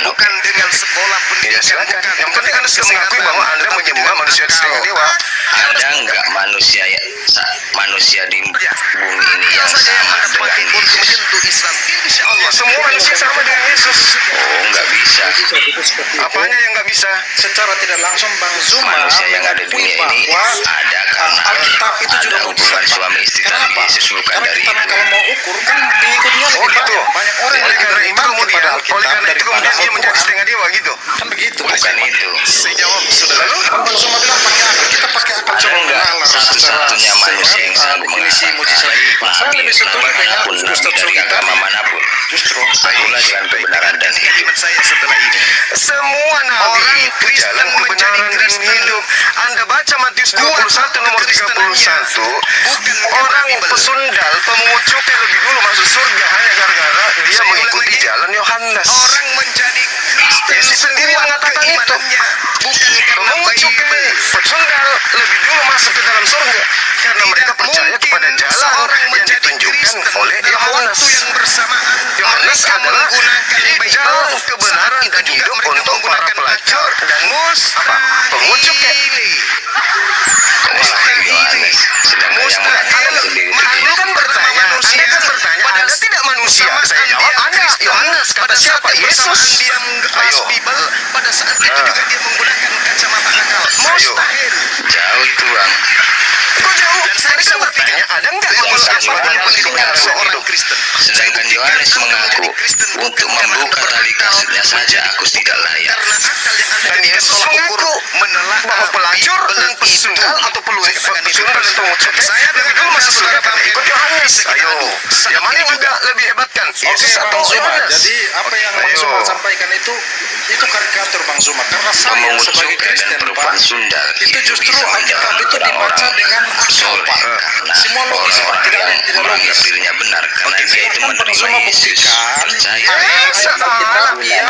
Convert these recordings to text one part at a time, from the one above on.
bukan dengan sekolah pendidikan. Ya silakan. Yang penting Anda sudah mengakui bahwa Anda menyembah manusia setengah dewa. Ada nggak manusia di bumi ini yang sama dengan Yesus? Islam, insya Ya, Allah semua manusia sama dengan Yesus. Oh, nggak bisa. Apanya yang nggak bisa? Secara tidak langsung Bang Zuma Manusia yang ada di dunia ini ada karena Alkitab itu juga ada hubungan suami istri tadi. Kenapa? Yesus bukan Karena dari kita kalau mau ukur kan pengikutnya Oh lebih gitu. banyak orang Oleh yang karena itu beriman kemudian, kepada Alkitab oleh karena itu daripada kemudian dia menjadi Al-Quran. setengah dewa gitu. Kan begitu. Bukan itu. saya jawab sudah. Lalu Bang Zuma bilang pakai akal, kita pakai akal Ada coba nggak mengalah satu-satunya manusia yang sanggup definisi mengatakan mujizat itu. Saya nabi lebih setuju dengan manapun, nabi Ustaz dari Sugi agama tadi. manapun, Justru akulah jalan kebenaran dan hidup. Kalimat saya setelah ini. semua nabi Orang itu Kristen jalan kebenaran menjadi dan Kristen. hidup. Anda baca Matius 21 nomor 31. Bukan Orang Bible. pesundal, pemungut cukai lebih dulu masuk surga hanya gara-gara dia Saya mengikuti ulang lagi. jalan Yohanes. Orang menjadi Kristen Yesus sendiri kuat mengatakan itu. keimanannya, bukan karena Pemungut cukai, Bible. pesundal lebih dulu masuk ke dalam surga karena mereka percaya Mungkin kepada jalan seorang yang menjadi ditunjukkan Kristen oleh dalam Yohanes. waktu yang bersamaan. Yohanes Mereka adalah menggunakan Bible. jalan kebenaran Saat itu dan juga hidup mereka untuk para menggunakan pelacur akal. dan pemungut cukai. Wahai Yohanes, sedang yang mengatakan sendiri. Anda kan bertanya, Anda tidak manusia. Saya jawab, Anda Yohanes. Kata siapa? Yesus. Dia membahas Ayo. Bible, pada saat itu juga dia menggunakan kacamata akal. Ayo. Mustahil. Jauh itu bang. Kok jauh? Dan saya Tadi bisa kan bertanya, ada nggak manusia Yohanes sebagai mengaku pendidikan seorang Kristen. Sedangkan Yohanes mengaku untuk membuka tali kasutnya saja aku tidak layak. Karena akal yang Anda Dan jadikan Yesus tolak ukur mengaku menelaah bahwa pelacur Bible dan itu. pesundal atau Saya katakan itu. pesundal dan pemungut Dan cukai saya lebih dulu masuk surga karena ikut Yohanes. bisa kita Ayo, adu. Saat yang mana ini yang juga. lebih hebatkan? Oke Yesus Bang atau Zuma, Yohanes? jadi apa yang Bang Ayo. Zuma sampaikan itu karikatur Bang Zuma. Karena saya Pemungut sebagai cukai dan Kristen perempuan Pak, sundal itu justru bisa Alkitab itu menjadi dibaca orang-orang dengan akal soleh Pak. karena Semua logis Pak, orang tidak yang tidak menganggap logis. dirinya benar karena dia itu Silahkan Bang menerima Zuma Yesus, buktikan percaya. ayat Alkitab yang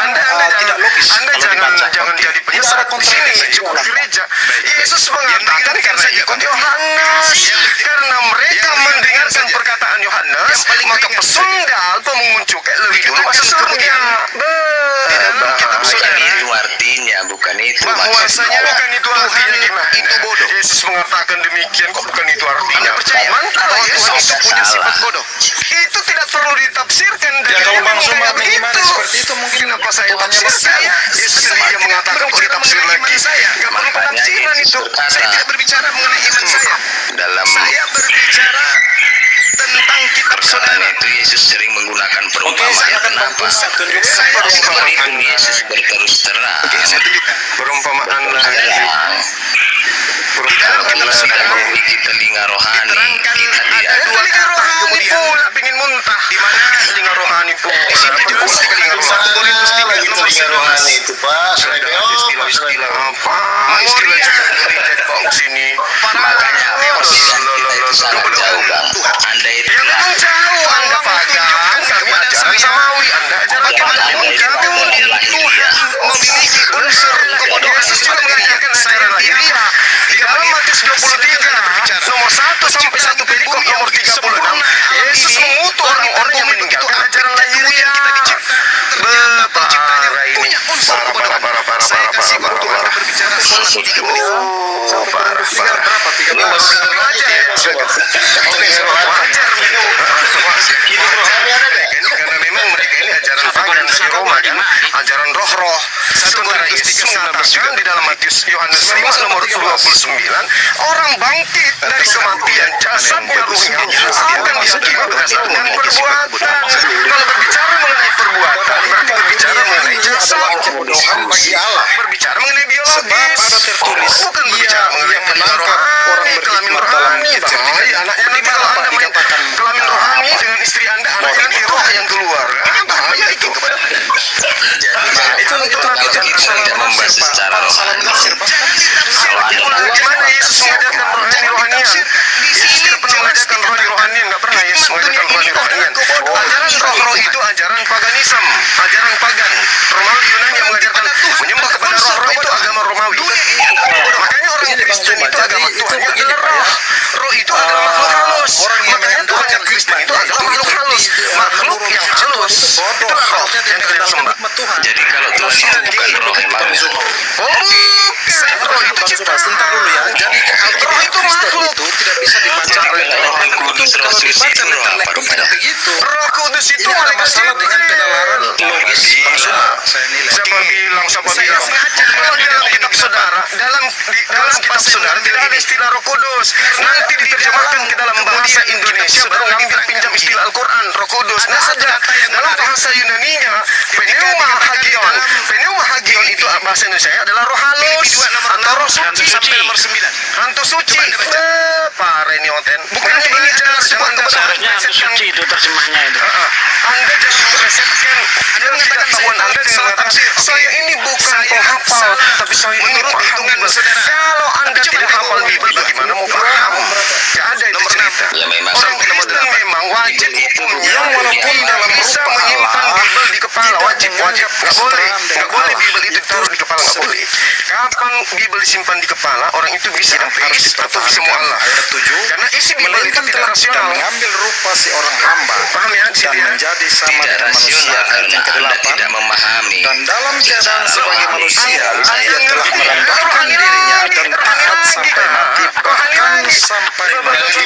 tidak logis Anda kalau jangan dibaca. jangan jadi Tidak ada penyesat di sini kontradiksi cukup dalam. gereja. Yesus mengatakan Yang karena saja, ikut Pak. Yohanes, karena mereka Yang mendengarkan saja. perkataan Yohanes, Yang paling maka ringan pesundal pemungut cukai lebih dulu Dikatakan masuk surga. kemudian di dalam kitab Bukan saudara, itu artinya, bukan itu bahwasanya maksudnya. Bukan itu Tuhan artinya gimana? itu bodoh. Yesus mengatakan demikian kok bukan itu artinya. Anda percaya Mantap bahwa Yesus Tuhan itu punya salah. sifat bodoh? itu tidak perlu ditafsirkan Ya kalau Bang Zuma kayak mengimani begitu. seperti itu mungkin Kenapa saya Tuhannya tafsirkan? berkata. Yesus sendiri yang mengatakan kok berbicara ditafsir mengenai lagi. iman saya. Gak perlu Makanya penafsiran Yesus itu. berkata Saya tidak berbicara mengenai iman saya. dalam Saya berbicara tentang kitab perkataan saudara. itu Yesus sering menggunakan Oke, perumpamaan. saya akan Kenapa? bantu tunjukkan Saya perumpamaan. Meskipun Yesus berterus terang, Saya tunjukkan. Perumpamaan lagi. terang, Perumpamaan kita lagi. tidak memiliki telinga rohani, Diterangkan kita ada tidak dua Telinga kata rohani kemudian pula pengen muntah. di mana Telinga rohani pula. di situ jelas telinga rohani. lagi telinga rohani itu Pak. Istilah-istilah apa? Istilah gereja di bawah sini. makanya perbedaan Loh, kita itu sangat jauh bang. Anda itu Ya memang jauh. Anda pagan, kami ajaran samawi. Anda ajaran Bagaimana kami Anda itu kemudian ajaran lahiriah? memiliki unsur kebodohan. Yesus juga mengajarkan ajaran lahiriah. Di dalam Matius 23 nomor 1 sampai 1 perikop nomor 36, Yesus mengutuk orang-orang yang meninggalkan ajaran lahiriah. Parah ini. Parah. Berbicara soal 3 menit. Oh, parah. Berapa? 13. Ini baru aja ya. Oke, wajar. Karena memang mereka ini ajaran pagan dari Roma kan, ajaran roh-roh. Sementara Yesus mengatakan di dalam Matius Yohanes 5 nomor 29, orang bangkit dari kematian jasadnya ruhnya akan diadili berdasarkan perbuatan. Kalau berbicara mengenai perbuatan, berarti berbicara mengenai jasad. Kebodohan bagi Allah. Berbicara mengenai biologis. Sebab ada tertulis, bukan ia berbicara mengenai yang menangkap rohani, orang kelamin berhikmat dalam rohani. cerita. Bahaya anaknya nanti kalau Apa Anda main dikatakan? kelamin rohani dengan istri Anda, anaknya nanti roh yang keluar. Bahaya itu. Jadi Itu kalau kita salah tidak membahas menafsir, Pak. secara Salah rohani, menafsir, Pak. kalau Anda Gimana Yesus mengajarkan rohani-rohanian? Yesus tidak pernah mengajarkan rohani-rohanian, nggak pernah Yesus mengajarkan rohani-rohanian. Ajaran roh-roh itu ajaran paganisme, ajaran pagan. Romawi Yunani yang mengajarkan menyembah kepada roh-roh itu agama Romawi. Makanya orang Kristen itu agama Tuhan adalah roh. Roh itu adalah makhluk halus. Makanya Tuhan yang Kristen itu adalah makhluk halus. Makhluk yang halus. Itulah roh yang kalian sembah. Jadi kalau Tuhan itu bukan roh emang. Roh itu ciptaan. Sebentar dulu ya. Jadi Roh itu makhluk. itu tidak bisa dibaca oleh Roh orang Kudus, itu. Roh Kalau Suci dibaca itu roh apa intelektual rupanya? tidak begitu. Roh Kudus itu Ini ada malaikat masalah dengan penalaran logis Bang Zuma. Saya nilai. Siapa bilang? Kalau dalam kitab saudara, dalam kitab saudara tidak ada istilah Roh Kudus. Nanti diterjemahkan ke dalam bahasa Indonesia baru ngambil pinjam istilah Al-Quran Roh Kudus. Nah saja dalam bahasa Yunaninya pneuma hagion. Pneuma hagion itu bahasa Indonesia adalah roh halus atau roh suci. Hantu suci. Pare ini oten. Bukannya ini adalah sebuah Seharusnya hantu suci itu terjemahnya itu. Anda jangan melesetkan pengetahuan Anda dengan mengatakan saya ini bukan penghafal, tapi saya ini paham Bible. Kalau Anda tidak hafal Bible, bagaimana mau paham? Tidak ada itu cerita. Ya memang Orang Kristen memang wajib hukumnya walaupun dalam bisa rupa menyimpan Allah, Bible di kepala, wajib. Nggak boleh Bible itu taruh di kepala, nggak boleh. Kapan Bible disimpan di kepala, orang itu bisa ateis atau bisa mu'alaf. Ayat 7. Karena isi Bible itu Melainkan tidak telah rasional. mengambil rupa si orang hamba Paham ya? dan Sini ya? menjadi sama tidak dengan manusia. rasional Ayat karena yang Anda ke-8. tidak memahami. Dan dalam keadaan Secara sebagai rohani, manusia, saya ia telah ngerti. merendahkan Rohani dirinya lagi, dan rohani taat lagi. sampai mati, Rohani bahkan lagi. sampai mati.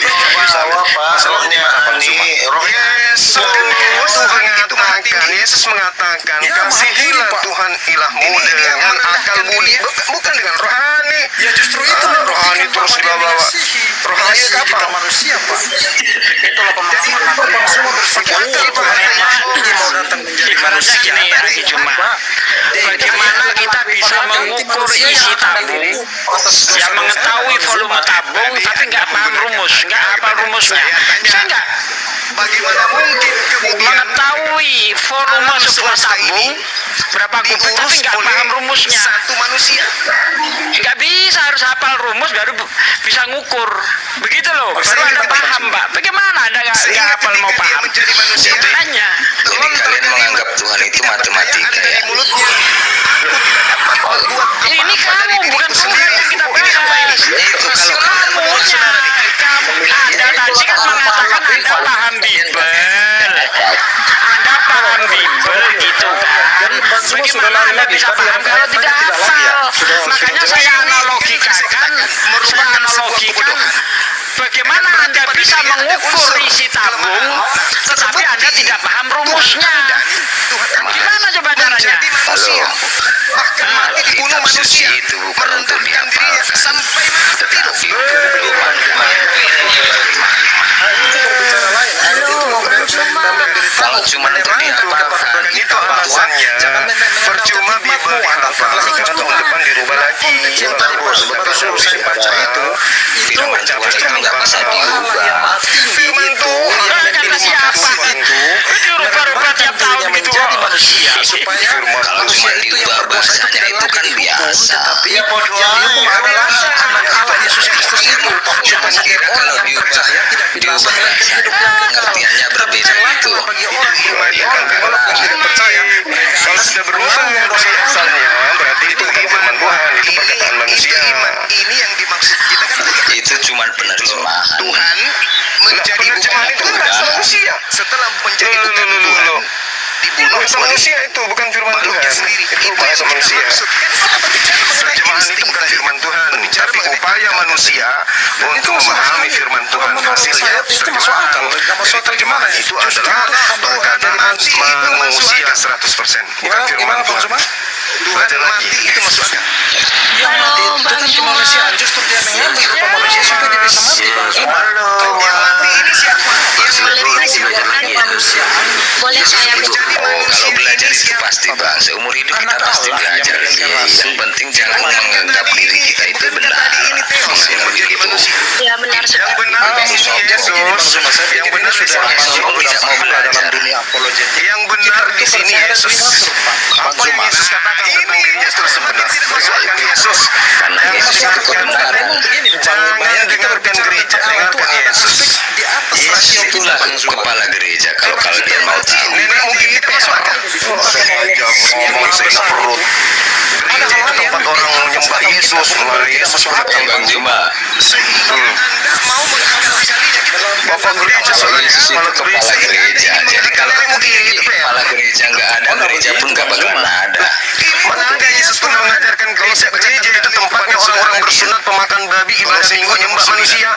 Rohnya Yesus mengatakan Ya, kasihilah Pak. Tuhan ilahmu dengan akal budi, bukan dengan rohani. Ya justru itu rohani terus dibawa. Rohani kita apa? manusia, Pak. Itulah pemahaman aku. Bang Zuma berpikir Akal, Pak. ini mau datang menjadi Ibaratnya manusia. gini ya, Ki Cuma. Bagaimana kita bisa mengukur isi tabung yang mengetahui volume tabung tapi nggak paham rumus, nggak hafal rumusnya. Bisa nggak Bagaimana mungkin kemudian mengetahui volume sebuah tabung berapa kubik tapi nggak paham rumusnya? satu manusia? Nggak bisa, harus hafal rumus baru bisa ngukur. Begitu loh, baru Anda paham, Pak. Bagaimana Anda nggak hafal mau paham? Menjadi manusia. Makanya Jadi kalian menganggap Tuhan itu matematika dari ya? mulutnya. ini kamu bukan Tuhan yang kita bahas. Itu kalau Kamunya, Anda tadi kan mengatakan Anda paham Bible. Anda paham Bible gitu kan. Bagaimana Anda bisa paham kalau tidak hafal? Makanya saya analogikan, bagaimana Anda bisa mengukur isi tabung tetapi Anda tidak paham rumusnya. Gimana coba caranya? Halo. Bahkan mati dibunuh Kitab suci manusia. itu bukan untuk Merendahkan dirinya dihafalkan, sampai mati. tetapi kalau cuma untuk dihafalkan, Itu alasannya. Percuma Bible dihafal karena tahun depan dirubah lagi. Tapi suruh saya baca itu. firman Tuhan itu nggak bisa diubah. Firman Tuhan. Kata siapa? Itu rubah-rubah tiap tahun gitu kok. manusia supaya Kalau cuma diubah bahasanya itu kan biasa. tapi yang dihukum adalah anak Allah Yesus Kristus itu. Cuma kira kalau diubah bahasanya pengertiannya berbeda itu. Bagi orang Dia kan walaupun tidak percaya. Kalau sudah berubah dari asalnya, berarti itu bukan firman Tuhan, itu perkataan manusia. Ini yang dimaksud kita kan tadi. Itu cuma penerjemahan. Tuhan menjadi penerjemahan itu kan bahasa manusia. Setelah menjadi bukan Tuhan, dibunuh bahasa manusia itu bukan firman Tuhan. Itu bahasa manusia. Terjemahan itu bukan firman Tuhan, tapi upaya manusia untuk memahami firman Tuhan. Hasilnya terjemahan itu adalah perkataan manusia 100%, bukan firman Tuhan. Belajar lagi. Itu masuk akal. yang mati itu kan kemanusiaan, justru dia mengambil rupa manusia supaya dia bisa mati. Bang Zuma. Yang mati ini siapa? Yang mati ini siapa? Kemanusiaan. Boleh saya Oh, kalau belajar itu pasti bang, seumur hidup kita pasti belajar. Yang penting jangan menganggap diri kita itu benar. Menganggap menjadi manusia. ya benar Yang sekali. benar di sini Yesus. Yang benar di sini Yesus. tidak mau belajar. Dunia apologetik. Yang benar di sini Yesus. Apa yang Yesus katakan tentang dirinya itu sebenarnya. Dengarkan Yesus. Karena Yesus itu kebenaran. Jangan dengarkan gereja, dengarkan Yesus. Di atas Yesus itulah kepala gereja. Kalau kalian mau tahu. Nenek mungkin kita masuk akal. Sengaja ngomong saya perut. Gereja itu tempat orang menyembah Yesus. Melalui Yesus Ya Bang Juma, Anda mau mengangkat dirinya gitu. Bapak gereja Yesus itu kepala gereja. Jadi kalau mungkin kepala gereja nggak ada, gereja pun nggak bakalan ada. pada minggu nyembah manusia.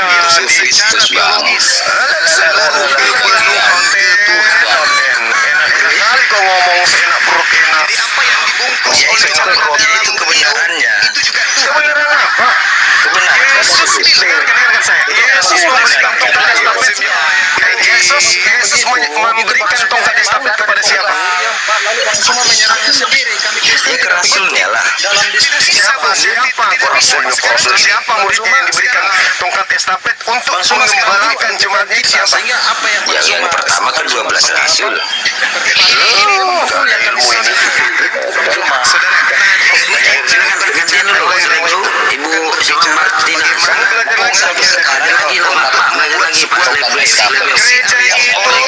Yesus Kristus, Bang. Seluruh kepenuhan konten. Enak kali kau ngomong seenak perut enak. Jadi apa yang dibungkus Ya, oleh itu makanan itu dalam kebenarannya. itu juga Tuhan. Kebenaran apa? Kebenaran. Yesus dengarkan saya. Yesus memberikan tongkat estafet. Yesus memberikan tongkat estafet kepada siapa? Cuma menyerangnya sendiri. Kami Ya ke rasulnya lah. dalam diskusi Siapa siapa muridnya yang diberikan tongkat estafet untuk mengembalakan jemaat ini siapa? sehingga apa yang Yang pertama kan 12 rasul. Gak ada ilmu ini. Saudara, Silakan pergantian dulu, Ibu Siti Martina. Sekarang lagi nama Pak lagi pas Gereja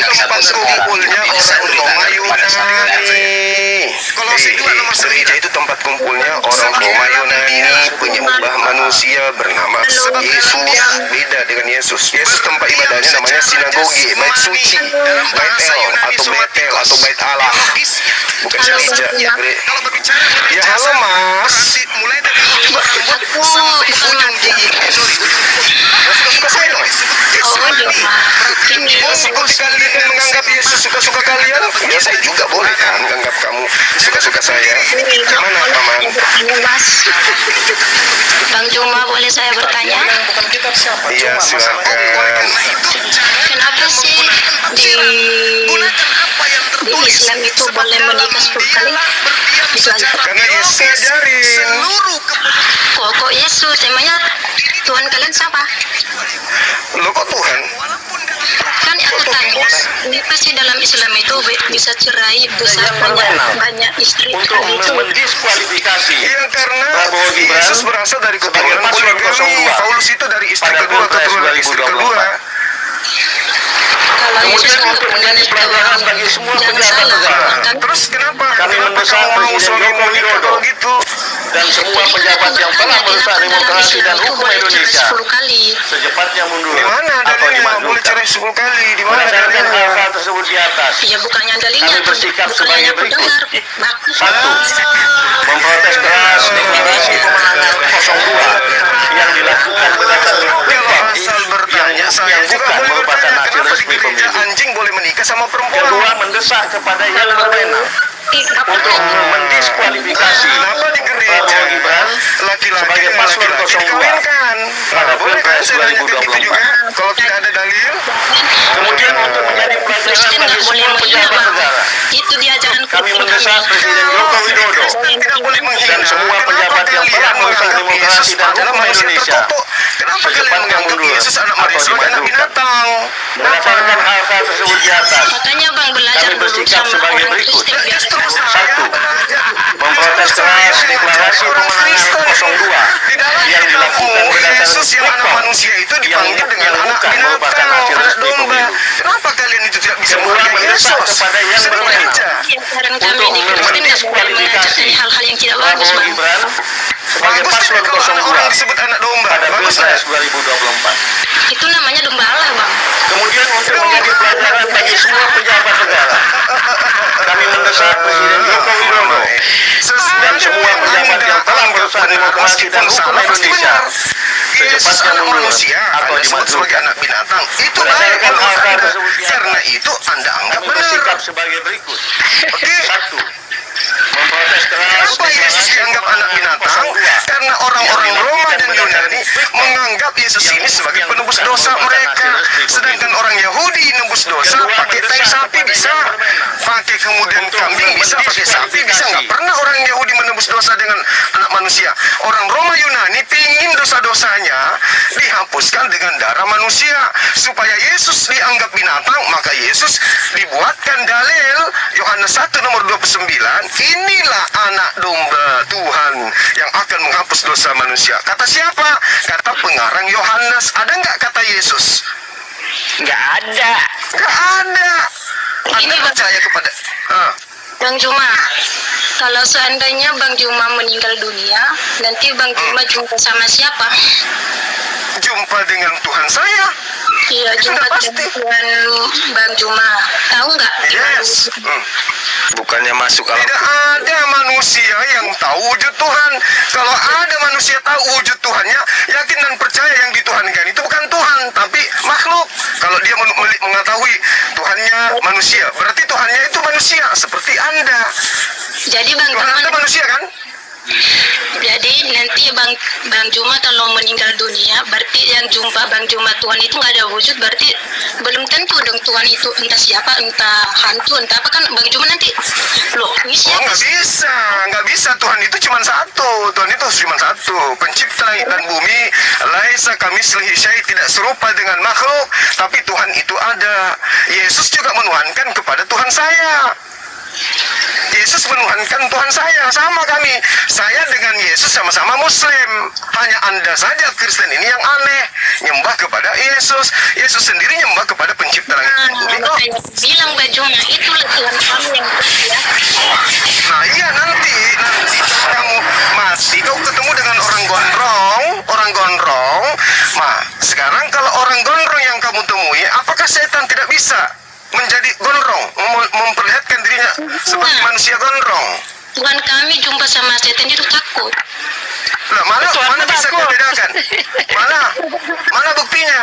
itu tempat kumpulnya orang Roma Yunani. Gereja itu tempat kumpulnya orang Roma Yunani, penyembah manusia bernama Yesus. Beda dengan Yesus. Yesus tempat ibadahnya namanya sinagogi, bait suci, bait El atau Betel atau bait Allah. Bukan gereja. kalau berbicara Ya halo Mas. berarti mulai dari ujung rambut sampai ujung gigi. Suka-suka saya dong. Kalau kalian menganggap Yesus suka-suka kalian, ya saya juga boleh kan menganggap kamu suka-suka saya. Mana paman? Mas, Bang Juma, boleh saya bertanya? bukan kita siapa? Iya silakan. Kenapa sih di Islam itu boleh menikah 10 kali? Itu aja. Karena Yesus ngajarin. Seluruh Kok Yesus? Emangnya Tuhan kalian siapa? Lo kok Tuhan? Kan aku tanya, kenapa sih dalam Islam itu bisa cerai besar banyak istri untuk gitu? mendiskualifikasi Iya karena Prabowo Gibran Yesus berasal dari keturunan paslon poligami. 02. Paulus itu dari istri pada kedua, Pilpres keturunan istri 2024. kedua. Kalau Yesus Kemudian untuk menjadi pelajaran bagi semua jangan pejabat salah, negara. kan? Terus kenapa? Kami Kenapa mendesak kamu mau Presiden suami Joko menikah Widodo kalau gitu? dan semua pejabat yang telah merusak demokrasi dan hukum Indonesia 10 kali. secepatnya mundur Di mana atau dalilnya? Boleh dimajukan. cerai 10 kali. Di mana Berdasarkan dalilnya? hal-hal tersebut di atas, Ya bukannya dalinya, Kami bersikap bukannya sebagai aku berikut. dengar. Bagus. satu, memprotes keras deklarasi kemenangan 02 yang dilakukan berdasarkan Kalau Pilpres asal bertanya, saya yang juga bukan boleh merupakan bertanya. hasil Kenapa di resmi gereja pemilu. anjing boleh menikah sama perempuan? Kedua, mendesak kepada yang berwenang untuk mendiskualifikasi Kenapa di gereja Prabowo Gibran laki-laki sebagai dengan paslon laki-laki 02 dikawinkan? pada Boleh kan Pilpres saya nanya ke gitu 2024. juga? Kalau tidak ada dalil? Kemudian untuk menjadi pelajaran Kristen bagi nggak boleh semua menghina, pejabat Bang. negara, Itu di ajaran kami Kristen mendesak kami. Presiden Joko Widodo Tidak boleh menghina. dan semua Kenapa pejabat yang kalian telah merusak menganggap demokrasi Yesus dan adalah hukum manusia Indonesia tertutup? Kenapa kalian secepatnya menganggap mundur Yesus anak atau manusia sebagai anak dimajukan. binatang? Berdasarkan hal-hal tersebut di atas, Makanya Bang belajar Kami dulu bersikap sama sebagai orang berikut. Kristen biar Justru tahu. saya Satu, belajar. memprotes keras deklarasi kemenangan 02 Di dalam yang dilakukan kitabmu, berdasarkan Yesus yang anak Pilpres manusia itu yang dipanggil dengan anak bukan binatang, merupakan hasil anak resmi domba. pemilu. Kenapa kalian itu tidak bisa Kedua, menghargai mendesak Yesus? kepada yang Sedang berwenang gereja. Ajaran kami untuk di Kristen nggak boleh mendiskualifikasi mengajarkan hal-hal yang tidak bagus, Prabowo Bang. Gibran sebagai Bagus paslon tidak kalau anak 02 orang disebut anak domba? pada Bagus Pilpres tidak? 2024. Itu namanya domba Allah, Bang. Kemudian untuk menjadi pelajaran bagi semua pejabat negara, kami mendesak Presiden Joko Widodo dan semua pejabat yang telah merusak demokrasi dan hukum Indonesia Yesus secepatnya anak mundur manusia, atau Anda sebut sebagai dimajukan. anak binatang. Itu baik Berdasarkan menurut hal-hal Anda. tersebut di atas, Karena itu Anda anggap Kami benar. bersikap sebagai berikut. Oke. Satu, memprotes keras Kenapa Yesus dianggap anak binatang? Karena orang-orang Roma dan Yunani menganggap Yesus ini sebagai penebus dosa mereka. Sedangkan orang Yahudi nebus dosa pakai tai sapi bisa. Pakai kemudian kambing bisa, pakai sapi bisa. Nggak pernah orang Yahudi menebus dosa dengan anak manusia. Orang Roma Yunani pingin dosa-dosanya dihapuskan dengan darah manusia. Supaya Yesus dianggap binatang, maka Yesus dibuatkan dalil Yohanes 1 nomor 29. Inilah anak domba Tuhan yang akan menghapus dosa manusia. Kata siapa? Kata pengarang Yohanes. Ada nggak kata Yesus? Nggak ada. Nggak ada. Anda percaya kepada... Bang Juma, kalau seandainya Bang Juma meninggal dunia, nanti Bang Juma jumpa sama siapa? Jumpa dengan Tuhan saya. Iya, Itu udah Jumat pasti. dan Bang Juma. Tahu nggak? Yes. Bukannya masuk alam. Tidak ada manusia yang tahu wujud Tuhan. Kalau ada manusia tahu wujud Tuhannya, yakin dan percaya yang dituhankan itu bukan Tuhan, tapi makhluk. Kalau dia mengetahui Tuhannya manusia, berarti Tuhannya itu manusia seperti Anda. Jadi Bang Tuhan Anda Juma, manusia kan? jadi nanti Bang Juma kalau meninggal dunia, berarti yang jumpa Bang Juma Tuhan itu nggak ada wujud, berarti belum tentu dong Tuhan itu entah siapa, entah hantu, entah apa, kan Bang Juma nanti loh ini Oh, siapa? nggak bisa. Tuhan itu cuma satu. Tuhan itu cuma satu. Pencipta langit dan bumi. Laisa kamitslihi syai', tidak serupa dengan makhluk. Tapi Tuhan itu ada. Yesus juga menuhankan kepada Tuhan saya. Yesus menuhankan Tuhan saya, sama kami. Saya dengan Yesus sama-sama Muslim. Hanya Anda saja Kristen ini yang aneh, nyembah kepada Yesus. Yesus sendiri nyembah kepada pencipta langit dan bumi. Oh, Makanya bilang Bang Juma itulah Tuhan kami yang ya. nah iya, nanti kamu mati, kau ketemu dengan orang gondrong. Nah, sekarang kalau orang gondrong yang kamu temui, apakah setan tidak bisa menjadi gondrong, memperlihatkan dirinya seperti manusia gondrong? Tuhan kami jumpa sama setan itu takut. Lah, mana bisa kau bedakan? Mana buktinya?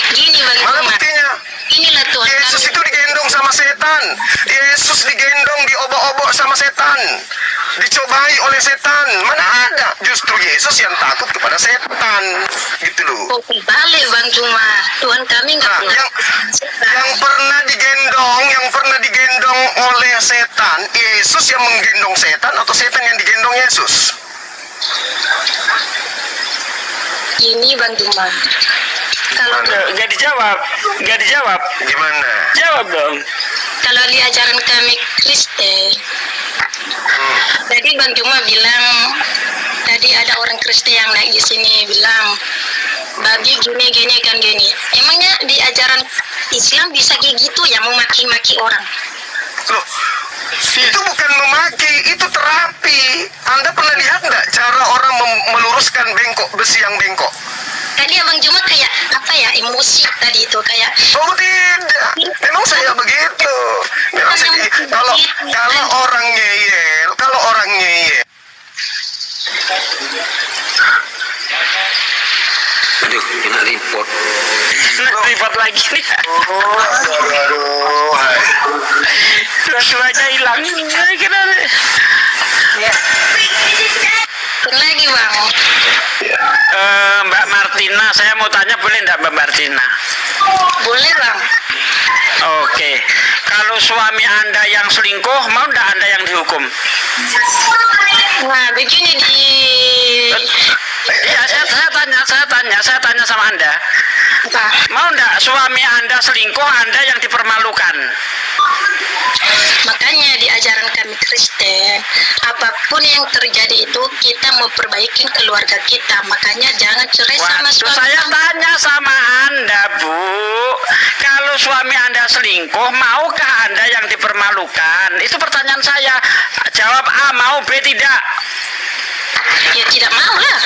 Gini Bang Mana Juma, buktinya? inilah Tuhan Yesus kami. itu digendong sama setan. Yesus digendong, diobok-obok sama setan, dicobai oleh setan. Mana ada? Justru Yesus yang takut kepada setan, gitu loh. Oh, balik Bang Juma, Tuhan kami nggak Nah, pernah. yang pernah digendong oleh setan, Yesus yang menggendong setan atau setan yang digendong Yesus? Ini Bang Juma, kalau Gak dijawab. Gimana? Jawab dong. kalau di ajaran kami Kristen, tadi Bang Juma bilang tadi ada orang Kristen yang naik di sini bilang babi gini kan gini. Emangnya di ajaran Islam bisa kayak gitu ya, memaki-maki orang? Loh, itu bukan memaki, itu terapi. Anda pernah lihat nggak cara orang meluruskan besi yang bengkok? Tadi Abang Juma kayak apa ya, emosi tadi itu kayak Oh tidak, memang saya begitu. Kalau orang ngeyel, Aduh, kena report. Ribet lagi nih. aduh, hai. Dua-duanya hilang. Kenapa? lagi Bang. Mbak Martina, saya mau tanya boleh enggak Mbak Martina? Boleh Bang. Oke, kalau suami Anda yang selingkuh, mau enggak Anda yang dihukum? Nah begini di Iya, saya tanya sama Anda. apa? Mau enggak suami Anda selingkuh, Anda yang dipermalukan? Makanya di ajaran kami Kristen, apapun yang terjadi itu kita memperbaiki keluarga kita. Makanya jangan cerai sama Waduh, suami. saya tanya sama Anda, Bu. Kalau suami Anda selingkuh, maukah Anda yang dipermalukan? Itu pertanyaan saya. Jawab A, mau, B, tidak. Ya tidak mau lah.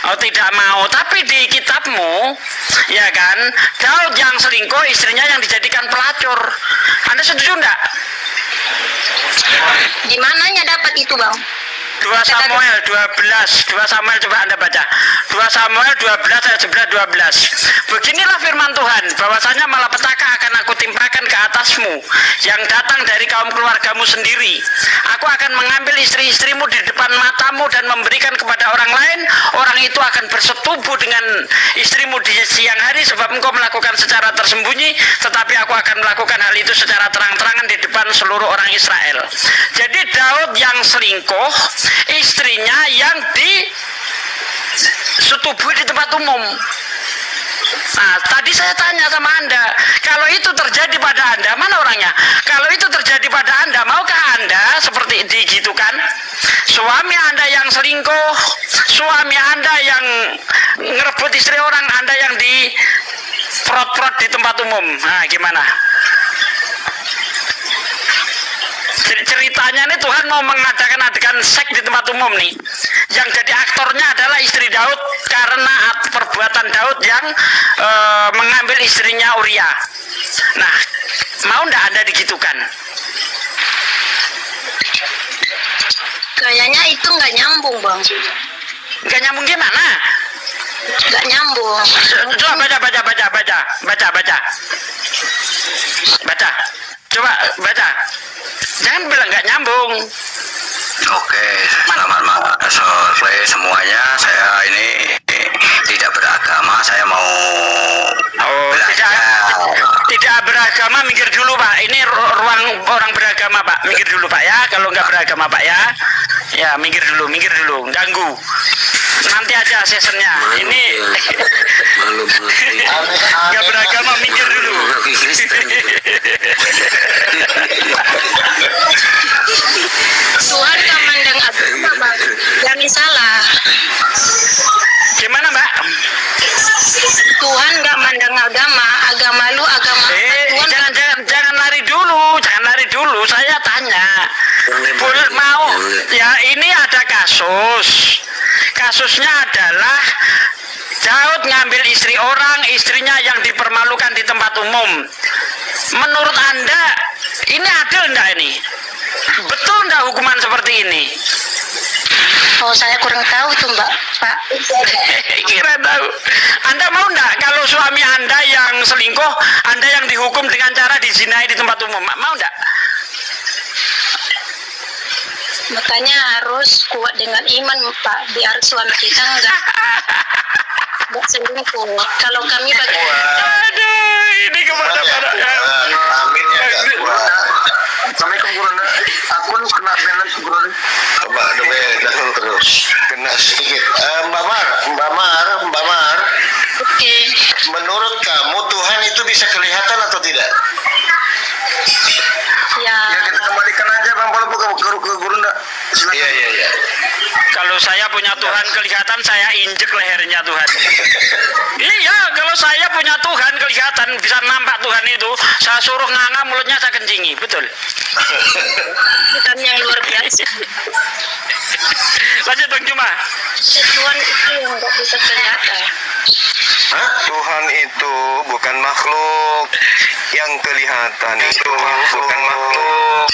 Oh, tidak mau. Tapi di kitabmu, ya kan, Daud yang selingkuh, istrinya yang dijadikan pelacur. Anda setuju enggak? Di mananya dapat itu Bang? 2 Samuel 12, 2 Samuel coba Anda baca. 2 Samuel 12 ayat 11 12. Beginilah firman Tuhan, bahwasanya malapetaka akan aku timpakan ke atasmu yang datang dari kaum keluargamu sendiri. Aku akan mengambil istri-istrimu di depan matamu dan memberikan kepada orang lain. Orang itu akan bersetubuh dengan istrimu di siang hari, sebab engkau melakukan secara tersembunyi, tetapi aku akan melakukan hal itu secara terang-terangan di depan seluruh orang Israel. Jadi Daud yang selingkuh, istrinya yang disetubuhi di tempat umum. Nah, tadi saya tanya sama Anda, kalau itu terjadi pada Anda, mana orangnya? Kalau itu terjadi pada Anda, maukah Anda seperti digitukan? Suami Anda yang selingkuh, suami Anda yang ngerebut istri orang, Anda yang di prot-prot di tempat umum. Nah, gimana? ceritanya ini Tuhan mau mengadakan adegan seks di tempat umum nih. Yang jadi aktornya adalah istri Daud karena perbuatan Daud yang mengambil istrinya Uria. Nah, mau ndak Anda digitukan? Kayaknya itu nggak nyambung, Bang. Nggak nyambung gimana? Nggak nyambung. Coba baca. Coba baca. Jangan bilang nggak nyambung. Oke, selamat sore semuanya. Saya ini tidak beragama, saya mau Tidak beragama, minggir dulu Pak. Ini ruang orang beragama Pak. Minggir dulu Pak ya. Kalau nggak beragama Pak ya. Ya minggir dulu. Ganggu. Nanti aja seasonnya. Ini nggak beragama, minggir dulu. Tuhan nggak mandang agama, Bang. Jangan salah. Gimana Mbak? Tuhan nggak mandang agama. Agama lu agama Tuhan. Jangan lari dulu. Saya tanya. Boleh mau? Ya ini ada kasus. Kasusnya adalah Daud ngambil istri orang, istrinya yang dipermalukan di tempat umum. Menurut Anda ini adil enggak ini? Betul enggak hukuman seperti ini? Oh, saya kurang tahu tuh, Mbak. Pak. Kira tahu. Anda mau enggak kalau suami Anda yang selingkuh, Anda yang dihukum dengan cara dizinai di tempat umum? Mau enggak? Makanya harus kuat dengan iman, Pak. Biar suami kita nggak selingkuh. Kalau kami Aduh, ini kemana-mana. Amin ya. Assalamualaikum Guru. Aku nu kena benar Guru. Coba debe dahulu terus. Kena sedikit. Mbak Mar. oke. Menurut kamu Tuhan itu bisa kelihatan atau tidak? Ya, Ya kita kembalikan aja Bang Paul ke Guru enggak? Iya. Kalau saya punya Tuhan kelihatan, saya injek lehernya Tuhan. Iya, kalau saya punya Tuhan kelihatan, bisa nampak Tuhan itu, saya suruh nganga mulutnya saya kencingi, betul. Tuhan yang luar biasa. Lanjut Bang Juma. Tuhan itu yang nggak bisa kelihatan. Tuhan itu bukan makhluk yang kelihatan. Itu bukan makhluk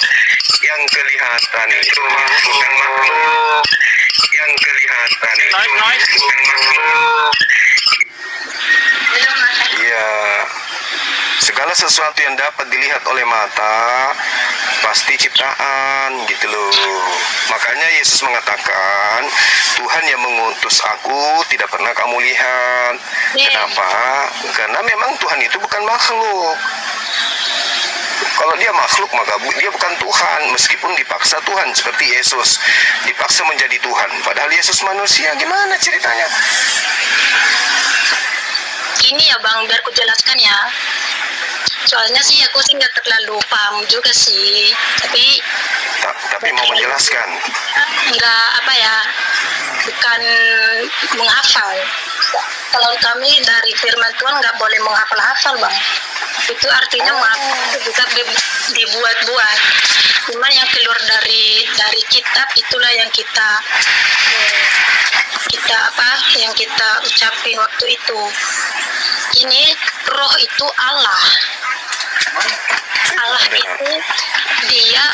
yang kelihatan. Itu bukan makhluk yang kelihatan. Noise. Bukan makhluk. Iya. Segala sesuatu yang dapat dilihat oleh mata pasti ciptaan gitu loh. Makanya Yesus mengatakan, Tuhan yang mengutus aku tidak pernah kamu lihat. Kenapa? Karena memang Tuhan itu bukan makhluk. Kalau dia makhluk maka dia bukan Tuhan. Meskipun dipaksa Tuhan seperti Yesus dipaksa menjadi Tuhan. Padahal Yesus manusia. Gimana ceritanya? Ini ya Bang, biar ku jelaskan ya. Soalnya sih aku sih nggak terlalu paham juga sih. Tapi mau menjelaskan. Nggak apa ya, bukan menghafal. Kalau kami dari firman Tuhan nggak boleh menghafal-hafal Bang. Itu artinya menghafal itu bisa dibuat-buat. Cuma yang keluar dari kitab itulah yang kita ucapin waktu itu. Ini roh itu Allah. Allah itu dia,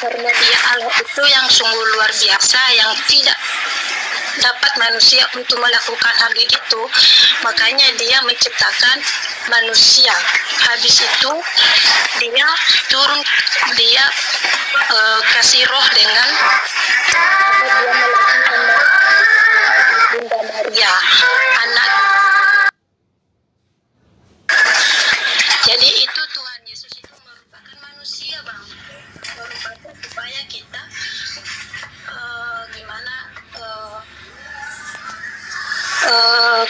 karena dia Allah itu yang sungguh luar biasa, yang tidak dapat manusia untuk melakukan hal itu. Makanya dia menciptakan manusia. Habis itu dia turun, dia kasih roh dengan dia melakukan Bunda Maria, anak. Jadi itu Tuhan Yesus itu merupakan manusia Bang, merupakan supaya kita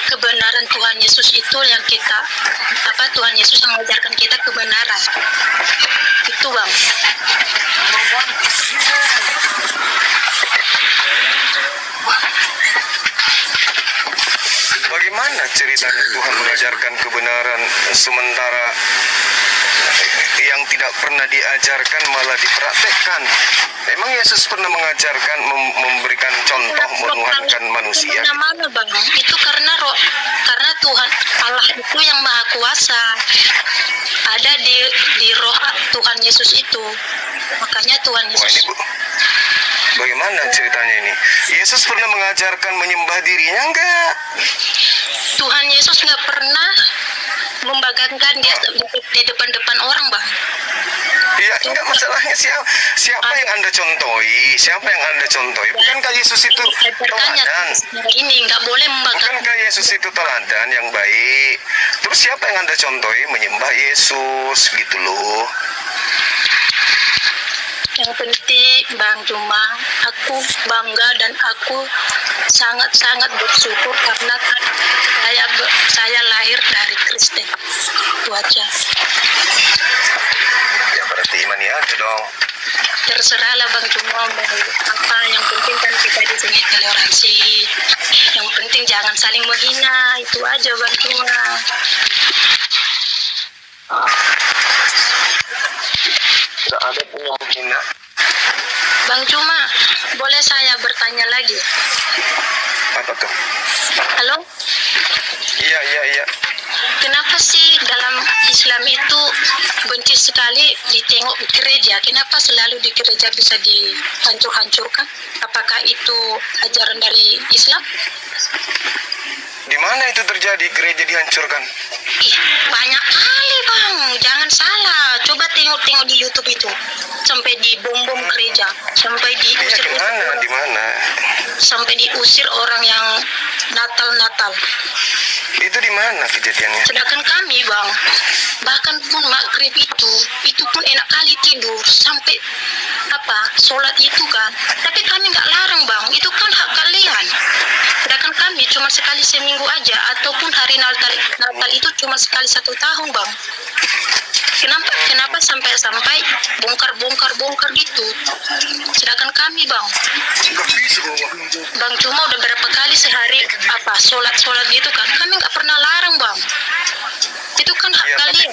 kebenaran Tuhan Yesus itu yang kita Tuhan Yesus yang mengajarkan kita kebenaran itu Bang. Bagaimana ceritanya Tuhan mengajarkan kebenaran sementara yang tidak pernah diajarkan malah dipraktekkan. Memang Yesus pernah mengajarkan memberikan contoh menuhankan manusia. Mana bang? Itu karena karena Tuhan Allah itu yang maha kuasa. Ada di roh Tuhan Yesus itu. Makanya Tuhan Wah, Yesus. ini Bu, bagaimana ceritanya ini? Yesus pernah mengajarkan menyembah dirinya enggak? Tuhan Yesus nggak pernah membanggakan dia di depan-depan orang bang. Iya, enggak, masalahnya siapa yang Anda contohi? Siapa yang Anda contohi? Bukankah Yesus itu teladan? Ini nggak boleh membanggakan. Bukankah Yesus itu teladan yang baik? Terus siapa yang Anda contohi menyembah Yesus gitu loh? Yang penting Bang Cuma, aku bangga dan aku sangat-sangat bersyukur karena saya lahir dari Kristen. Itu aja. Ya berarti imani aja dong. Terserahlah Bang Cuma mau apa, yang penting kan kita di sini toleransi. Yang penting jangan saling menghina, itu aja Bang Cuma. Tidak ada pun yang menghina. Bang Cuma, boleh saya bertanya lagi? Apa tuh? Halo? Iya. Kenapa sih dalam Islam itu benci sekali ditengok gereja? Kenapa selalu di gereja bisa dihancur-hancurkan? Apakah itu ajaran dari Islam? Di mana itu terjadi gereja dihancurkan? Ih, banyak kali bang, jangan salah. Coba tengok di YouTube itu, sampai dibom-bom gereja, sampai Iya, diusir, di mana? sampai diusir orang yang Natal. Itu di mana kejadiannya? Sedangkan kami bang, bahkan pun maghrib itu pun enak kali tidur sampai sholat itu kan. Tapi kami nggak larang bang, itu kan hak kalian. Sedangkan kami cuma sekali seminggu aja, ataupun hari Natal itu cuma sekali 1 tahun bang. Kenapa sampai bongkar gitu? Sedangkan kami bang cuma udah berapa kali sehari sholat gitu kan, kami nggak pernah larang bang. Itu kan hak Ya, kalian.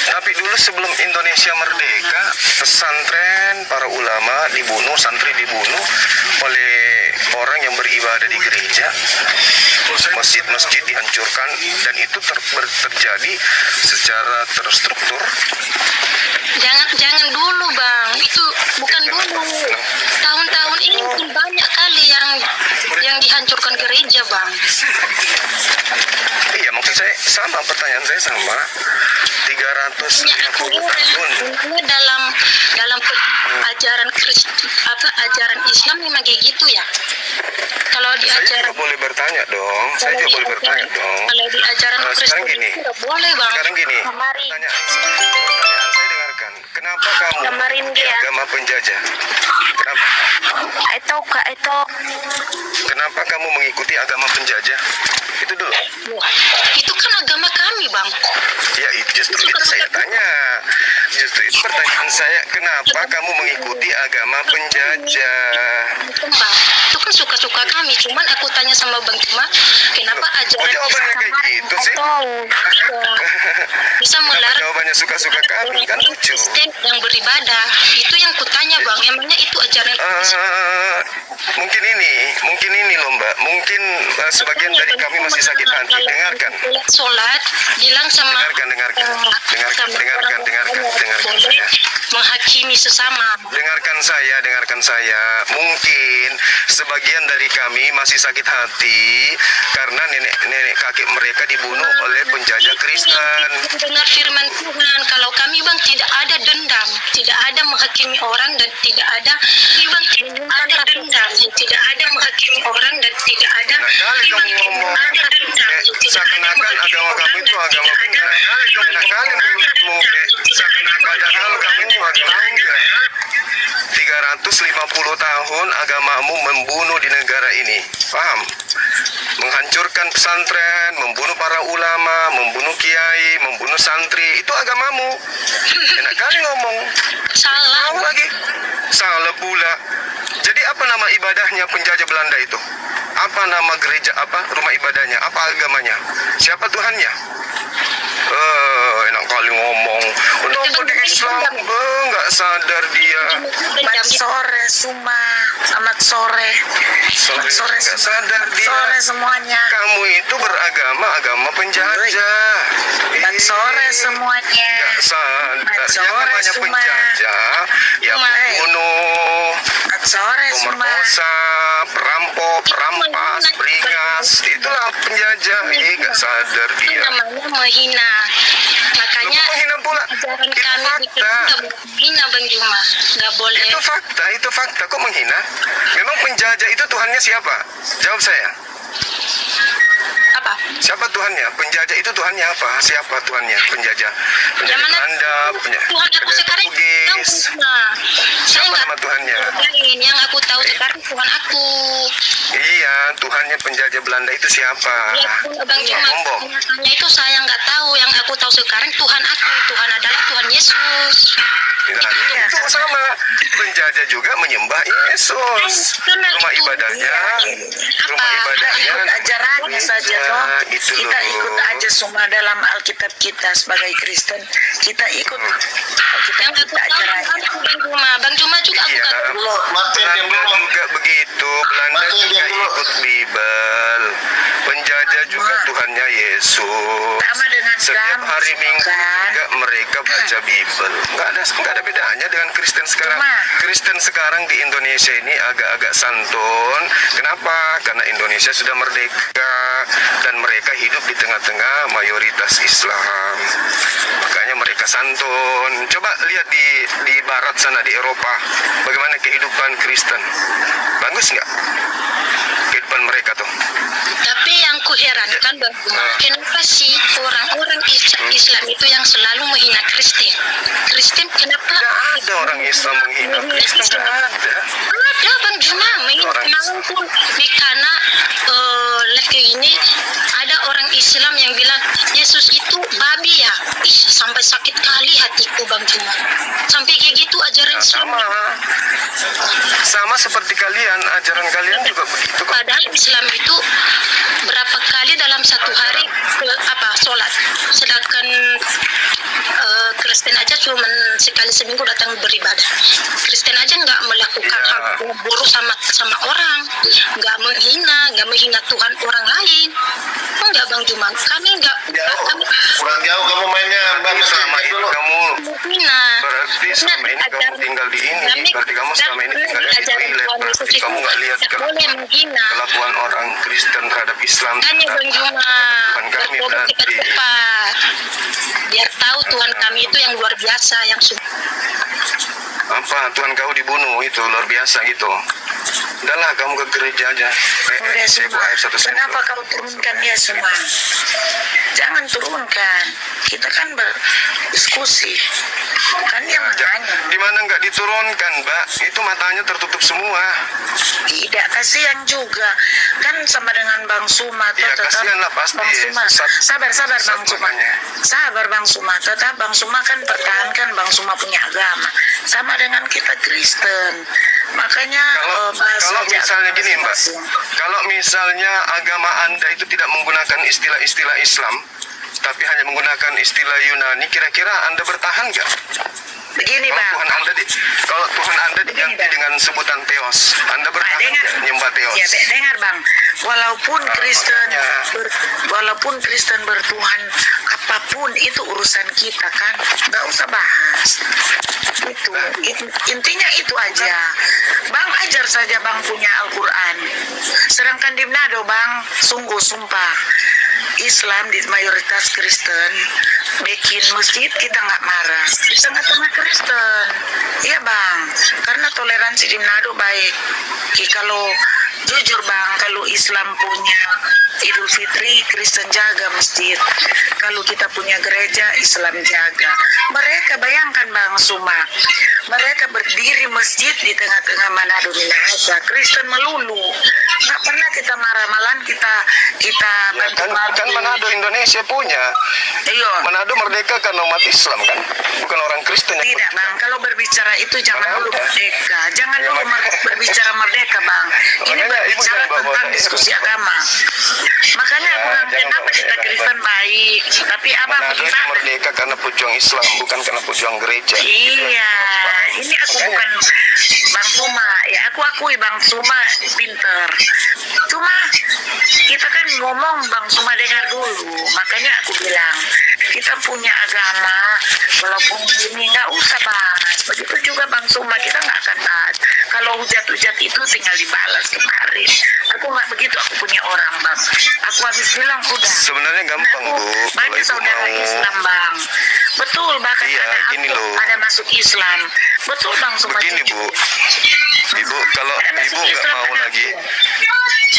tapi dulu sebelum Indonesia merdeka, pesantren, para ulama dibunuh, santri dibunuh oleh orang yang beribadah di gereja. Masjid-masjid dihancurkan, dan itu terjadi secara terstruktur. Jangan dulu bang, itu bukan dulu. Tahun-tahun ini pun banyak kali yang dihancurkan gereja bang. Iya, maksud saya sama, pertanyaan saya sama. 350 tahun. Dalam ajaran ajaran Islam memang kayak gitu ya. Kalau di Saya ajaran juga boleh bertanya dong. Kalau di ajaran Nah, Kristen sekarang gini. itu tidak boleh bang. Sekarang gini, pertanyaan saya dengarkan. Kenapa kamu Kemarin di dia. agama penjajah? Kenapa? Itu Kenapa kamu mengikuti agama penjajah? Itu dulu. itu kan agama kami bang. Ya, justru itu saya tanya. Justru itu pertanyaan saya. Kenapa kamu mengikuti agama penjajah? Bang, itu kan suka-suka kami. Cuman aku tanya sama Bang Cuma, kenapa ajaran Oh, jawabannya kayak gitu sih? bisa Kenapa melarang jawabannya suka-suka kami? Kan lucu. Kristen yang beribadah? Itu yang kutanya bang. Emangnya itu ajaran Mungkin ini loh Mbak. Mungkin sebagian dari kami masih sakit hati. Dengarkan. Sholat, bilang sama Dengarkan boleh menghakimi sesama. Dengarkan saya. Mungkin sebagian dari kami masih sakit hati karena nenek kakek mereka dibunuh oleh penjajah Kristen. Dengar firman Tuhan, kalau kami bang tidak ada dendam, tidak ada menghakimi orang, dan tidak ada dendam, tidak ada menghakimi orang, dan tidak ada Nah, kali kamu ngomong seakan-akan agama kamu itu agama benar. Enak kali mulutmu, seakan-akan padahal kamu agama enggak. 350 tahun agamamu membunuh di negara ini. Paham? Menghancurkan pesantren, membunuh para ulama, membunuh kiai, membunuh santri. Itu agamamu. Enak kali ngomong. salah. Tahu lagi. Salah pula. Jadi apa nama ibadahnya penjajah Belanda itu? Apa nama gereja, rumah ibadahnya? Apa agamanya? Siapa Tuhannya? Enak kali ngomong. Untuk pakai Islam, nggak sadar dia. Selamat sore Suma, selamat sore. Sorry, nggak sadar dia. Sore semuanya. Kamu itu beragama agama penjajah. Selamat sore semuanya. Nggak sadar. Selamat Yang sore namanya Suma. penjajah, ya pembunuh, Selamat sore Suma. pemerkosa, perampok, perampas, beringas. Itulah penjajah. Nggak sadar Itu dia. namanya menghina. Makanya Menghina pula. ajaran Itu kami di fakta. Kristen nggak boleh menghina Bang Juma, nggak boleh. Itu fakta. Kok menghina? Memang penjajah itu Tuhannya siapa? Jawab saya. Apa? Siapa Tuhannya? Penjajah itu Tuhannya apa? Siapa Tuhannya? Penjajah. Penjajah Yang mana Belanda, Tuhan aku sekarang tahu Portugis. Bang. Saya Siapa nggak nama Tuhannya? lain. Yang aku tahu sekarang Tuhan aku. Iya, Tuhannya penjajah Belanda itu siapa? Ya, Bang Juma, Sombong. kenyataannya itu saya nggak tahu. Yang aku tahu sekarang Tuhan aku. Tuhan adalah Tuhan Yesus. Nah, itu sama. Penjajah juga menyembah Yesus. Rumah ibadahnya, rumah ibadahnya. Ikut ajarannya saja toh. Itu Kita loh. ikut aja semua dalam Alkitab kita sebagai Kristen. Kita ikut Alkitab Yang aku kita tahu ajarannya. Bang Juma. Bang Juma juga aku Iya, tahu. Dulu, matiin dia Belanda dulu. juga begitu. Belanda Matiin juga dia dulu. ikut Bible. Penjajah juga Tuhannya Yesus. Sama dengan Setiap kamu, hari Minggu kan? juga mereka baca Bible. Nggak ada bedanya dengan Kristen sekarang. Cuma- Kristen sekarang di Indonesia ini agak-agak santun. Kenapa? Karena Indonesia sudah merdeka dan mereka hidup di tengah-tengah mayoritas Islam. Makanya mereka santun. Coba lihat di barat sana, di Eropa, bagaimana kehidupan Kristen. Bagus nggak kehidupan mereka tuh? Tapi yang kuherankan Bang Juma, kenapa sih orang-orang Islam itu yang selalu menghina Kristen? Kristen kenapa? Tidak ada orang Islam menghina Kristen. Tidak ada. Ada Bang Juma, maupun karena kayak gini ada orang Islam yang bilang Yesus itu babi ya. Ih, sampai sakit kali hatiku Bang Juma. Sampai kayak gitu ajaran Nah, Islam. sama seperti kalian, ajaran kalian juga begitu kok. Padahal Islam itu berapa kali dalam satu hari sholat, sedangkan Kristen aja cuma sekali seminggu datang beribadah. Kristen aja nggak melakukan Ya. hal buruk sama orang, nggak menghina Tuhan orang lain. Enggak Bang Juma, kami nggak kami Kurang jauh kamu mainnya, Bang. Selama ini Dulu. kamu menghina. berarti selama ini kamu tinggal di ini. Berarti kamu selama ini tinggalnya di toilet. Berarti kamu nggak lihat boleh menghina. kelakuan orang Kristen terhadap Islam. Hanya Bang Juma, Tuhan kami bertobat berarti. cepat-cepat. Biar tahu Tuhan kami itu yang luar biasa, yang Apa Tuhan kau dibunuh itu luar biasa gitu. Udahlah kamu ke gereja aja. Udah Saya semua. buat air 1 sendok. Kenapa kau turunkan dia semua? Jangan turunkan. Kita kan berdiskusi. Kan dia menanya. Di mana nggak diturunkan, Mbak? Itu matanya tertutup semua. Tidak, kasihan juga. Kan sama dengan Bang Suma. Iya, tetap kasihan lah pasti. Bang Suma. Sesat. Sabar Bang Sesat Suma. makanya. Sabar Bang Suma. Tetap Bang Suma kan pertahankan Bang Suma punya agama. Sama dengan kita Kristen. Makanya Kalau misalnya gini, Mbak. Kalau misalnya agama Anda itu tidak menggunakan istilah-istilah Islam, tapi hanya menggunakan istilah Yunani, kira-kira Anda bertahan nggak? Begini Kalau Bang. Tuhan Anda diganti dengan sebutan Theos, Anda bertahan nggak nyembah Theos? Ya, dengar Bang. Walaupun Kristen bertuhan apapun itu urusan kita kan, nggak usah bahas. Intinya itu aja. Bang ajar saja Bang punya Al-Quran. Sedangkan di Manado Bang, sungguh sumpah Islam di mayoritas Kristen bikin masjid kita nggak marah di tengah-tengah Kristen. Iya Bang, karena toleransi di Manado baik. Kalau jujur Bang, kalau Islam punya Idul Fitri, Kristen jaga masjid. Kalau kita punya gereja, Islam jaga. Mereka bayangkan Bang Suma, mereka berdiri masjid di tengah-tengah Manado Minahasa, Kristen melulu. Nggak pernah kita marah, malahan kita Ya, kan Manado Indonesia punya. Iya. Manado merdeka karena umat Islam kan, bukan orang Kristen yang Tidak bang, kalau berbicara itu jangan dulu merdeka, jangan dulu berbicara merdeka bang. Ini Makanya ibu berbicara jangan bawa tentang diskusi agama. Makanya aku bilang jangan kenapa bawa kita merdeka, Kristen baik, tapi abang Manado itu bagaimana? merdeka karena pejuang Islam, bukan karena pejuang gereja. Iya, ini aku bukan Bang Suma, ya aku akui Bang Suma pinter. Cuma kita kan ngomong Bang Suma dengar dulu, makanya aku bilang kita punya agama, walaupun ini nggak usah bahas. Begitu juga Bang Suma, kita nggak akan bahas. Kalau hujat-hujat itu tinggal dibalas kemarin. Aku nggak begitu, aku punya orang Bang. Aku habis bilang udah. Sebenarnya gampang Aku Bu, kalau banyak ibu saudara mau. Islam Bang. Betul, bahkan Iya, ada gini aku, loh. ada masuk Islam. Betul Bang Suma. Begini Bu, ibu kalau ibu nggak mau lagi,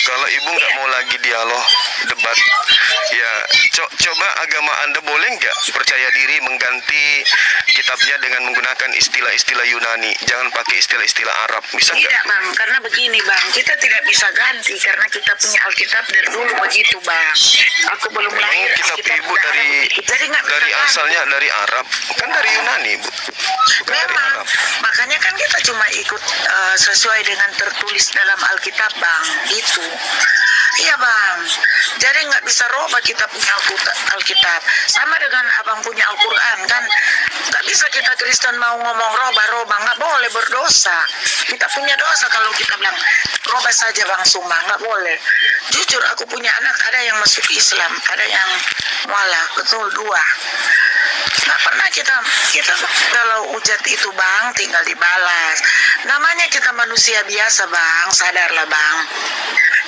kalau ibu nggak mau lagi dialog debat, ya coba agama Anda boleh nggak percaya diri mengganti kitabnya dengan menggunakan istilah-istilah Yunani, jangan pakai istilah-istilah Arab, bisa nggak? Tidak Bang, karena begini Bang, kita tidak bisa ganti karena kita punya Alkitab dari dulu begitu Bang. Aku belum Memang lahir. kitab Alkitab ibu udah dari ada begitu. Jadi nggak bisa dari ganti. asalnya dari Arab, kan dari Yunani Bu, bukan dari Memang, Arab. makanya kan kita cuma ikut sesuai dengan tertulis dalam Alkitab Bang, itu. Iya Bang, jadi nggak bisa roba kita punya Alkitab. Sama dengan abang punya Al-Quran kan, nggak bisa kita Kristen mau ngomong roba, nggak boleh berdosa. Kita punya dosa kalau kita bilang roba saja Bang Suma, nggak boleh. Jujur aku punya anak, ada yang masuk Islam, ada yang mualaf, betul dua. Nggak pernah kita kalau hujat itu Bang tinggal dibalas. Namanya kita manusia biasa Bang, sadarlah Bang.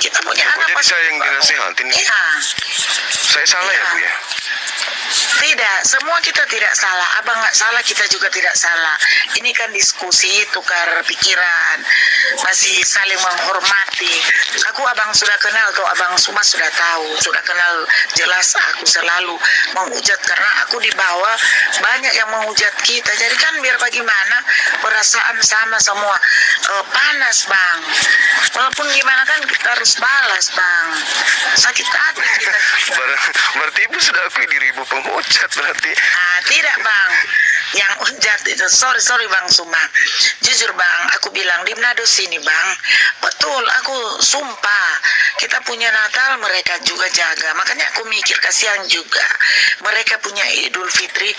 Kita punya Oh, anak jadi pasti- saya yang dinasihatin nih. Iya. Saya salah ya Bu ya? Tidak, semua kita tidak salah. Abang nggak salah, kita juga tidak salah. Ini kan diskusi, tukar pikiran, masih saling menghormati. Aku abang sudah kenal, kau abang Suma sudah tahu, sudah kenal jelas. Aku selalu menghujat karena aku di bawah banyak yang menghujat kita. Jadi kan biar bagaimana perasaan sama semua. Panas Bang. Walaupun gimana kan kita harus balas Bang. Sakit hati kita. Berarti ibu sudah akui diri ibu penghujat berarti. Tidak Bang, yang hujat itu sorry Bang Suma, jujur Bang, aku bilang di Manado sini Bang, betul aku sumpah kita punya Natal mereka juga jaga, makanya aku mikir kasihan juga mereka punya Idul Fitri,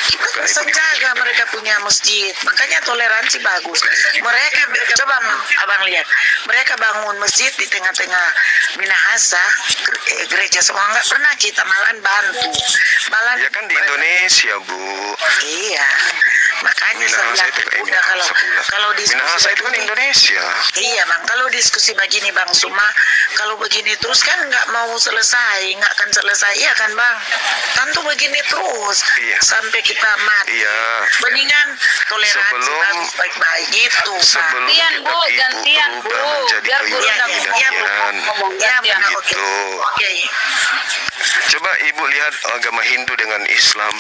kita bisa jaga, mereka punya masjid, makanya toleransi bagus. Mereka coba abang lihat, mereka bangun masjid di tengah-tengah Minahasa, gereja semua nggak pernah kita malahan bantu, malahan Ya kan di Indonesia Bu. Iya, makanya saya Minahasa bilang itu kayak udah kalau diskusi Minahasa itu kan begini- Indonesia. Iya bang, kalau diskusi begini Bang Suma, kalau begini terus kan nggak mau selesai, nggak akan selesai, iya kan Bang? Tentu begini terus Iya. sampai kita mati. Iya. Mendingan toleransi Sebelum- bagus baik-baik gitu. Bang. Sebelum Gantian, kitab Bu, ibu gantian, berubah Bu. menjadi Biar guru Iya, nggak iya, Bu. keyakinan. ngomong Ya gantian. benar, oke. Gitu. Oke. Coba ibu lihat agama Hindu dengan Islam.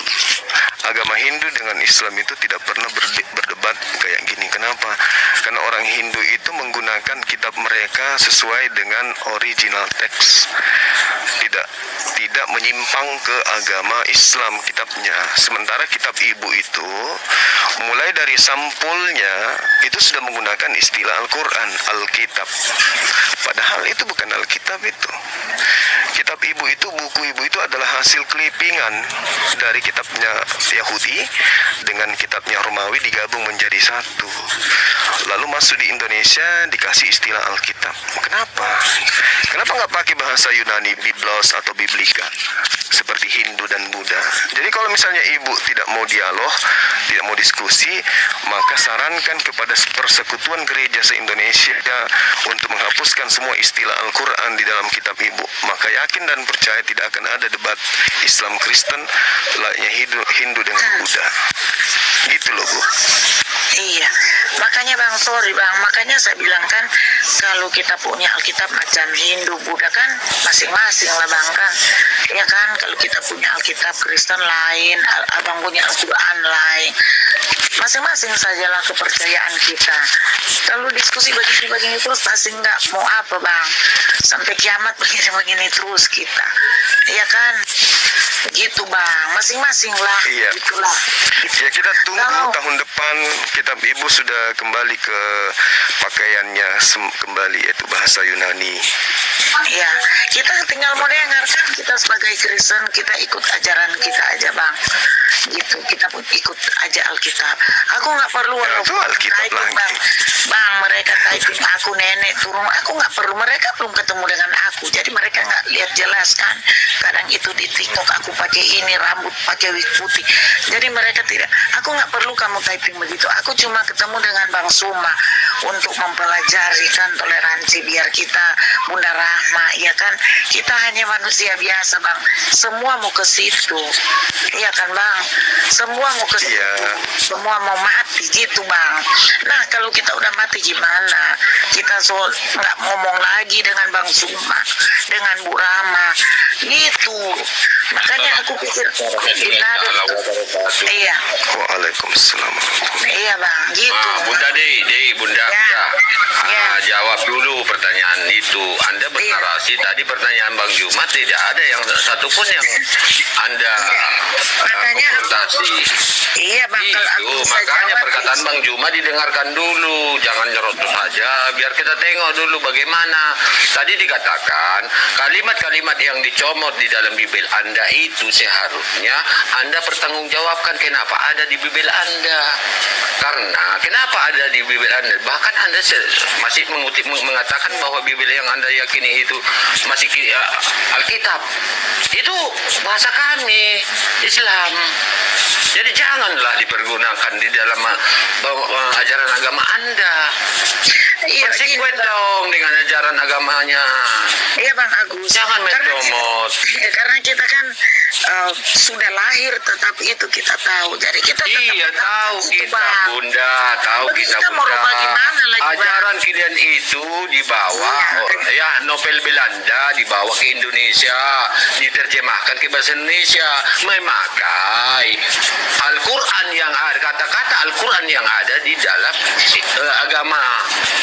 Agama Hindu dengan Islam itu tidak pernah berdebat kayak gini. Kenapa? Karena orang Hindu itu menggunakan kitab mereka sesuai dengan original teks. Tidak menyimpang ke agama Islam kitabnya. Sementara kitab ibu itu mulai dari sampulnya itu sudah menggunakan istilah Al-Quran, Alkitab. Padahal itu bukan Alkitab itu. Kitab ibu itu, buku ibu itu adalah hasil clippingan dari kitabnya Yahudi dengan kitabnya Romawi digabung menjadi satu. Lalu masuk di Indonesia dikasih istilah Alkitab. Kenapa? Kenapa nggak pakai bahasa Yunani, Biblos atau Biblika seperti Hindu dan Buddha? Jadi kalau misalnya ibu tidak mau dialog, tidak mau diskusi, maka sarankan kepada Persekutuan Gereja se-Indonesia untuk menghapuskan semua istilah Al-Quran di dalam kitab ibu. Maka yakin dan percaya tidak akan ada debat Islam Kristen layaknya Hindu dengan Buddha. Gitu loh Bu. Iya, makanya Bang, sorry Bang, makanya saya bilang kan kalau kita punya Alkitab macam Hindu, Buddha kan masing-masing lah Bang kan. Ya kan, kalau kita punya Alkitab Kristen lain, Abang punya Al-Quran lain. masing-masing sajalah kepercayaan kita. Kalau diskusi begini-begini terus pasti nggak mau apa bang, sampai kiamat begini-begini terus kita, ya kan? Begitu bang, masing-masing lah. Iya. Itulah. Ya kita tunggu Kalau- tahun depan kita ibu sudah kembali ke pakaiannya kembali, yaitu bahasa Yunani. Ya, kita tinggal mau dengarkan, kita sebagai Kristen kita ikut ajaran kita aja bang, gitu. Kita pun ikut aja Alkitab. Aku nggak perlu Ya, itu Alkitab typing, lagi. bang, mereka typing aku nenek turun, aku nggak perlu, mereka belum ketemu dengan aku, jadi mereka nggak lihat jelas kan. Kadang itu di TikTok aku pakai ini rambut, pakai wig putih, jadi mereka tidak. Aku nggak perlu kamu typing begitu. Aku cuma ketemu dengan Bang Suma untuk mempelajari kan toleransi biar kita Bunda Rahma, ya kan? Kita hanya manusia biasa bang. Semua mau ke situ, iya kan bang? Semua mau ke situ, Iya. semua mau mati gitu bang. Nah kalau kita udah mati gimana? Kita nggak ngomong lagi dengan Bang Suma, dengan Bu Rama, gitu. Makanya aku pikir iya, Waalaikumsalam. iya bang, gitu. Bunda Bunda. Ya. Jawab dulu pertanyaan itu. Anda bernarasi tadi pertanyaan Bang Jumat tidak ada yang satupun yang Anda Makanya konfrontasi. Iya bang, kalau aku Itu bisa makanya jawab, perkataan Bang Juma didengarkan dulu, jangan nyerocos saja, biar kita tengok dulu bagaimana. Tadi dikatakan kalimat-kalimat yang dicomot di dalam Bibel Anda itu seharusnya Anda pertanggungjawabkan kenapa ada di Bibel Anda. Karena kenapa ada di Bibel Anda? Bahkan Anda masih mengatakan bahwa Bibel yang Anda yakini itu masih Alkitab. Itu bahasa kami Islam. Jadi janganlah dipergunakan di dalam ajaran agama Anda. iya, Konsekuen gini, Bang. dong dengan ajaran agamanya. Iya bang Agus. Jangan main domot. Karena kita kan sudah lahir, tetapi itu kita tahu. Jadi kita tetap Iya tahu itu, kita Bang. Bunda, tahu Bagi kita kita mau Bunda. rubah gimana lagi, Bang? Ajaran kalian itu dibawa, ya novel Belanda dibawa ke Indonesia, diterjemahkan ke bahasa Indonesia, memakai Al-Quran yang ada, kata-kata Al-Quran yang ada di dalam agama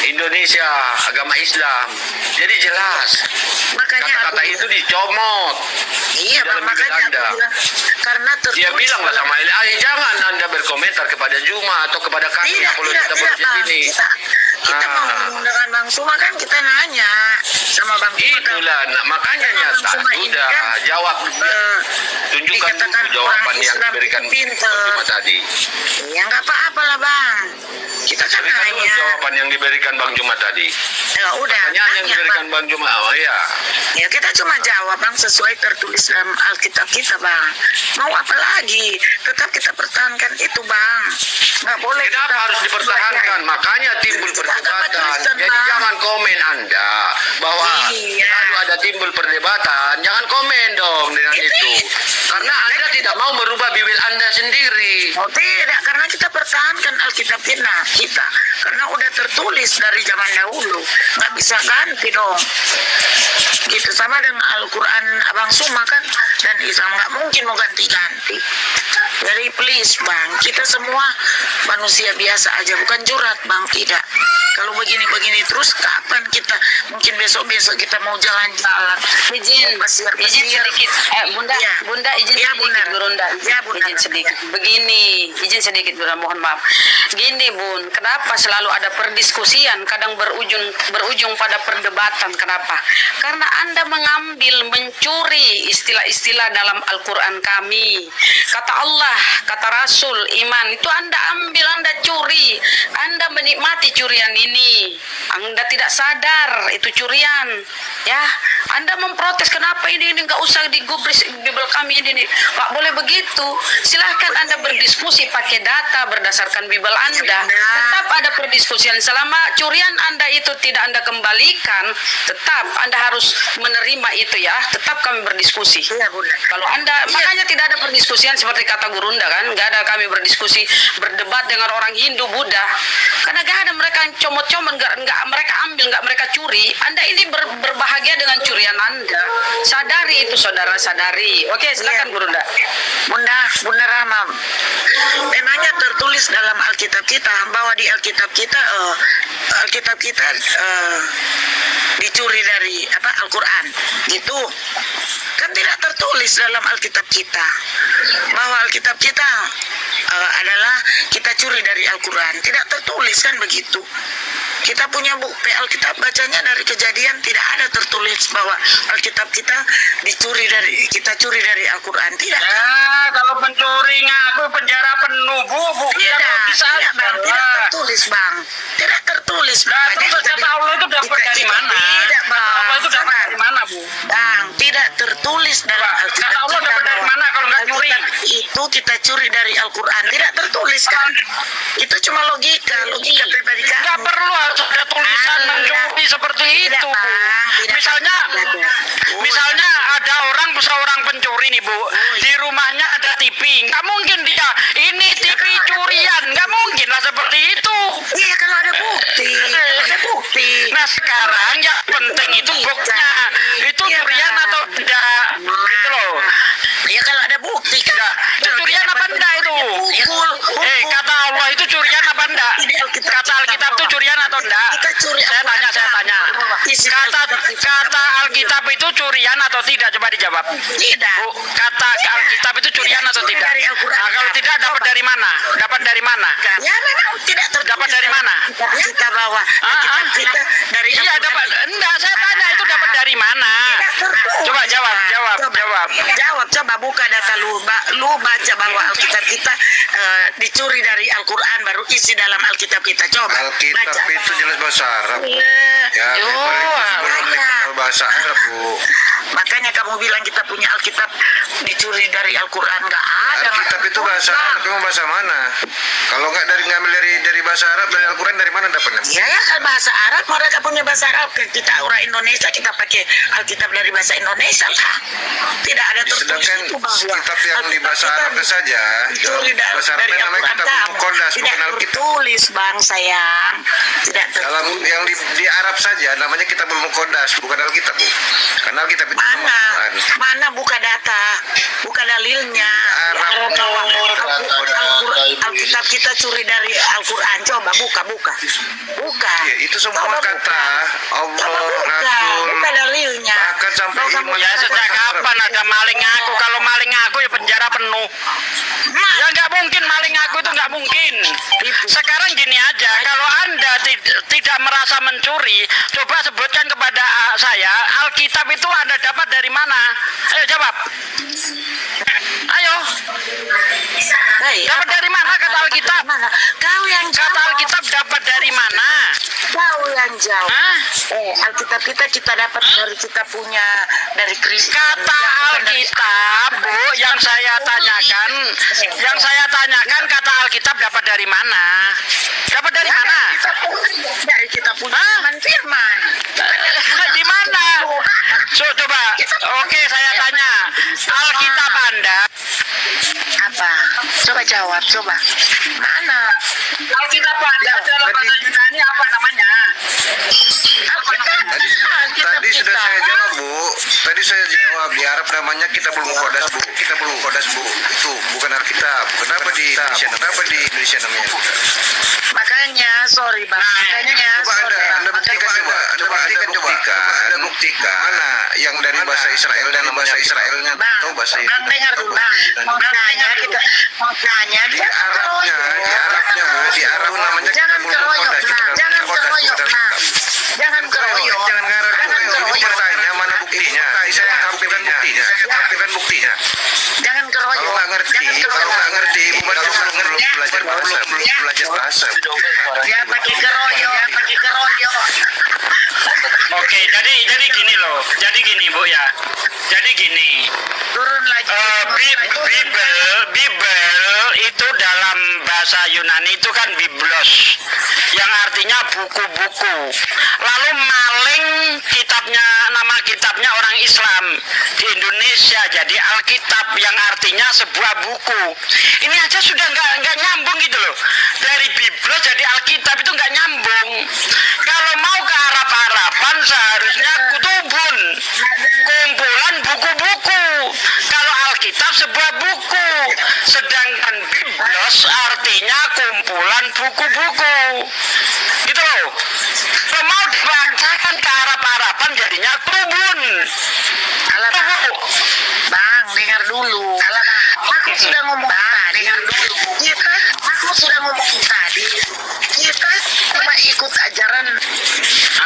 Indonesia, agama Islam. Jadi jelas. Makanya Kata-kata aku itu dicomot. iya di dalam bang, makanya Bibel aku Anda. bilang karena tertulis. Dia bilanglah dalam- sama Eli, jangan Anda berkomentar kepada Juma atau kepada kami Tidak, kalau tidak, kita tidak, di Bang. sini. Kita mau ngomong dengan Bang Suma kan kita nanya sama Bang Suma. kan. Itulah, makanya Karena Bang nyata Suma ini sudah kan, jawab. Tunjukkan dikatakan dulu jawaban orang yang Islam diberikan itu pinter. Juma tadi. Ya nggak apa-apa lah bang. Kita kan Berikan dulu hanya. jawaban yang diberikan Bang Juma tadi. Ya udah. Pertanyaan yang tanya, diberikan Bang. Bang Juma, oh ya. Ya kita cuma jawab bang sesuai tertulis dalam Alkitab kita bang. Mau apa lagi? Tetap kita pertahankan itu bang. Nggak boleh. Kenapa kita harus dipertahankan? Makanya timbul Kita agama perdebatan. Kristen, Jadi Bang. jangan komen Anda bahwa Iya. selalu ada timbul perdebatan. Jangan komen dong dengan itu. Karena Anda tidak mau merubah Bibel Anda sendiri. Oh tidak, karena kita pertahankan Alkitab kita. Karena udah tertulis dari zaman dahulu. Nggak bisa ganti dong. Gitu sama dengan Al-Quran Abang Suma kan. Dan Islam nggak mungkin mau ganti-ganti. Jadi please bang, kita semua manusia biasa aja, bukan jurat bang, tidak. Kalau begini-begini terus kapan kita, mungkin besok-besok kita mau jalan-jalan. Izin sedikit, Bunda, Iya. Bunda izin Iya, sedikit, Bunda. Bunda, Iya, Bunda. izin sedikit. Begini, izin sedikit, Bunda, mohon maaf. Gini, Bun, kenapa selalu ada perdiskusian, kadang berujung pada perdebatan? Kenapa? Karena Anda mencuri istilah-istilah dalam Al-Quran kami. Kata Allah, kata Rasul, iman itu Anda ambil, Anda curi, Anda menikmati curian ini. Anda tidak sadar itu curian, ya. Anda memprotes kenapa ini nggak usah digubris Bibel kami ini, nggak boleh begitu. Silahkan Anda berdiskusi pakai data berdasarkan Bibel Anda. Tetap ada perdiskusian. Selama curian Anda itu tidak Anda kembalikan, tetap Anda harus menerima itu ya. Tetap kami berdiskusi. Iya Bunda. Kalau Anda, makanya tidak ada perdiskusian seperti kata Gurunda kan, nggak ada kami berdiskusi, berdebat dengan orang Hindu, Buddha, karena nggak ada mereka comot-comot, nggak mereka ambil, nggak mereka curi. Anda ini berbahagia dengan curian Anda. Sadar sadari itu saudara sadari. Oke, silakan Bu Runda. Bunda Rama, memangnya tertulis dalam Alkitab kita bahwa di Alkitab kita dicuri dari Al-Quran gitu kan, tidak tertulis dalam Alkitab kita bahwa Alkitab kita adalah kita curi dari Al-Quran, tidak tertulis kan begitu. Kita punya bukti Alkitab, bacanya dari Kejadian tidak ada tertulis bahwa Alkitab kita kita curi dari Al-Quran, tidak. Ya, kalau pencuri ngaku penjara penuh, Bu. Tidak, Bang, tidak tertulis, Bang. Tidak tertulis. Nah, terus kata Allah itu dapat dari mana? Tidak, Bang. Kata Allah itu dapat dari mana, Bu? Bang, tidak tertulis dalam Alkitab. Kata Allah dapat dari mana kalau nggak nyuri? Itu kita curi dari Al-Quran, tidak tertulis kan? Itu cuma logika pribadi kamu. Nggak perlu harus ada tulisan mencuri seperti itu, Bu. Misalnya ada seorang pencuri nih, Bu. Di rumahnya ada TV. Nggak mungkin dia ini TV curian. Nggak mungkin lah seperti itu. Iya, kalau ada bukti. Nah, sekarang yang penting itu buktinya. Itu curian atau tidak? Gitu loh. Iya, kalau ada bukti kan. Itu curian apa enggak itu? Kata Allah itu curian apa enggak? Kata Alkitab itu curian atau enggak? Saya tanya. Kata Alkitab itu curian atau tidak? Coba dijawab. Tidak. Bu, kata Alkitab itu curian atau tidak? Nah, kalau tidak dapat dari mana? Dapat dari mana? Ya, memang tidak tertulis. Dapat dari mana? Kita bawa Alkitab kita dari Iya, dapat. Enggak, saya tanya itu dapat dari mana? Coba jawab. Jawab, coba buka data lu baca bahwa Alkitab kita dicuri dari Al-Quran, baru isi dalam Alkitab kita. Coba Alkitab baca. itu jelas bahasa Arab. Ya, Makanya. bahasa Arab, Bu. Makanya kamu bilang kita punya Alkitab dicuri dari Al-Quran, nggak ada. Alkitab itu bahasa Arab, memang bahasa mana? Kalau nggak ngambil dari bahasa Arab, dari Al-Quran dari mana dapatnya? Ya kan bahasa Arab, mereka punya bahasa Arab. Kita orang Indonesia, kita pakai Alkitab dari bahasa Indonesia lah. Tidak ada tertulis Sedangkan itu bahwa kitab yang di bahasa Arab saja, dicuri bahasa Arab dari namanya Al-Quran. kitab Muqaddas, Tidak bukan Alkitab. tertulis, Bang, sayang. Tidak tertulis. Dalam yang di Arab saja namanya kitab Muqaddas, bukan Alkitab, Bu. Karena Alkitab itu Mana buka data, buka dalilnya. Alkitab kita curi dari Al-Quran. Coba buka. Ya, itu semua Coba kata buka. Allah, Buka Rasul, dalilnya. bahkan sampai iman. Ya sejak kapan ada maling aku? Kalau maling aku ya penjara penuh. Ya nggak mungkin maling aku itu nggak mungkin. Sekarang gini aja, kalau Anda tidak merasa mencuri, coba sebutkan kepada saya Alkitab itu Anda dapat dari mana? Ayo jawab. Ayo. Dapat dari mana kata Alkitab? Kau yang Kata jawab. Alkitab dapat dari mana? Kau yang jawab. Hah? Alkitab kita dapat dari kita punya dari Kristus. Kata Alkitab, Bu, yang saya tanyakan kata Alkitab dapat dari mana? Dapat dari mana? Dari kita punya firman. Di mana? Coba. Oke, saya tanya. Alkitab Anda Apa? Coba jawab, coba. Mana? Alkitab Anda dalam bahasa Yunani apa namanya? Tadi sudah saya jawab, Bu. Tadi saya jawab di Arab namanya kitab Muqaddas, Bu. Kitab Muqaddas, Bu. Itu bukan Alkitab. Kenapa di Indonesia namanya? Makanya, sorry Bang. Makanya, Coba Anda buktikan coba. Anda buktikan. Mana yang dari bahasa Israel dan bahasa Israelnya atau bahasa Bang, dengar dulu, Bang. Makanya di Arabnya, Bu. Di Arab namanya Jangan kitab keroyok, Muqaddas. Bang. Jangan keroyok, Bang. Jangan keroyok. Jangan ngarang. Jangan Ini keroyok. bertanya mana buktinya? Saya tampilkan buktinya. Jangan keroyok. Kalau nggak ngerti, belum belajar bahasa. Ya pakai keroyok. Oke, jadi gini loh. Jadi gini, Bu ya. Jadi gini. Turun lagi. Bible itu dalam bahasa Yunani itu kan biblos, yang artinya buku-buku. Lalu maling nama kitabnya orang Islam di Indonesia jadi Alkitab, yang artinya sebuah buku. Ini aja sudah nggak nyambung gitu loh. Dari biblos jadi Alkitab itu nggak nyambung. Kalau mau ke Arab-Araban seharusnya kutubun, kumpulan buku artinya kumpulan buku-buku. Gitu loh. Mau dibangsakan ke Arab-Araban jadinya tribun. Alah, Bang, dengar dulu. Alah, Bang. Aku sudah ngomong tadi. Dengar dulu. Aku sudah ngomong tadi. Kita cuma ikut ajaran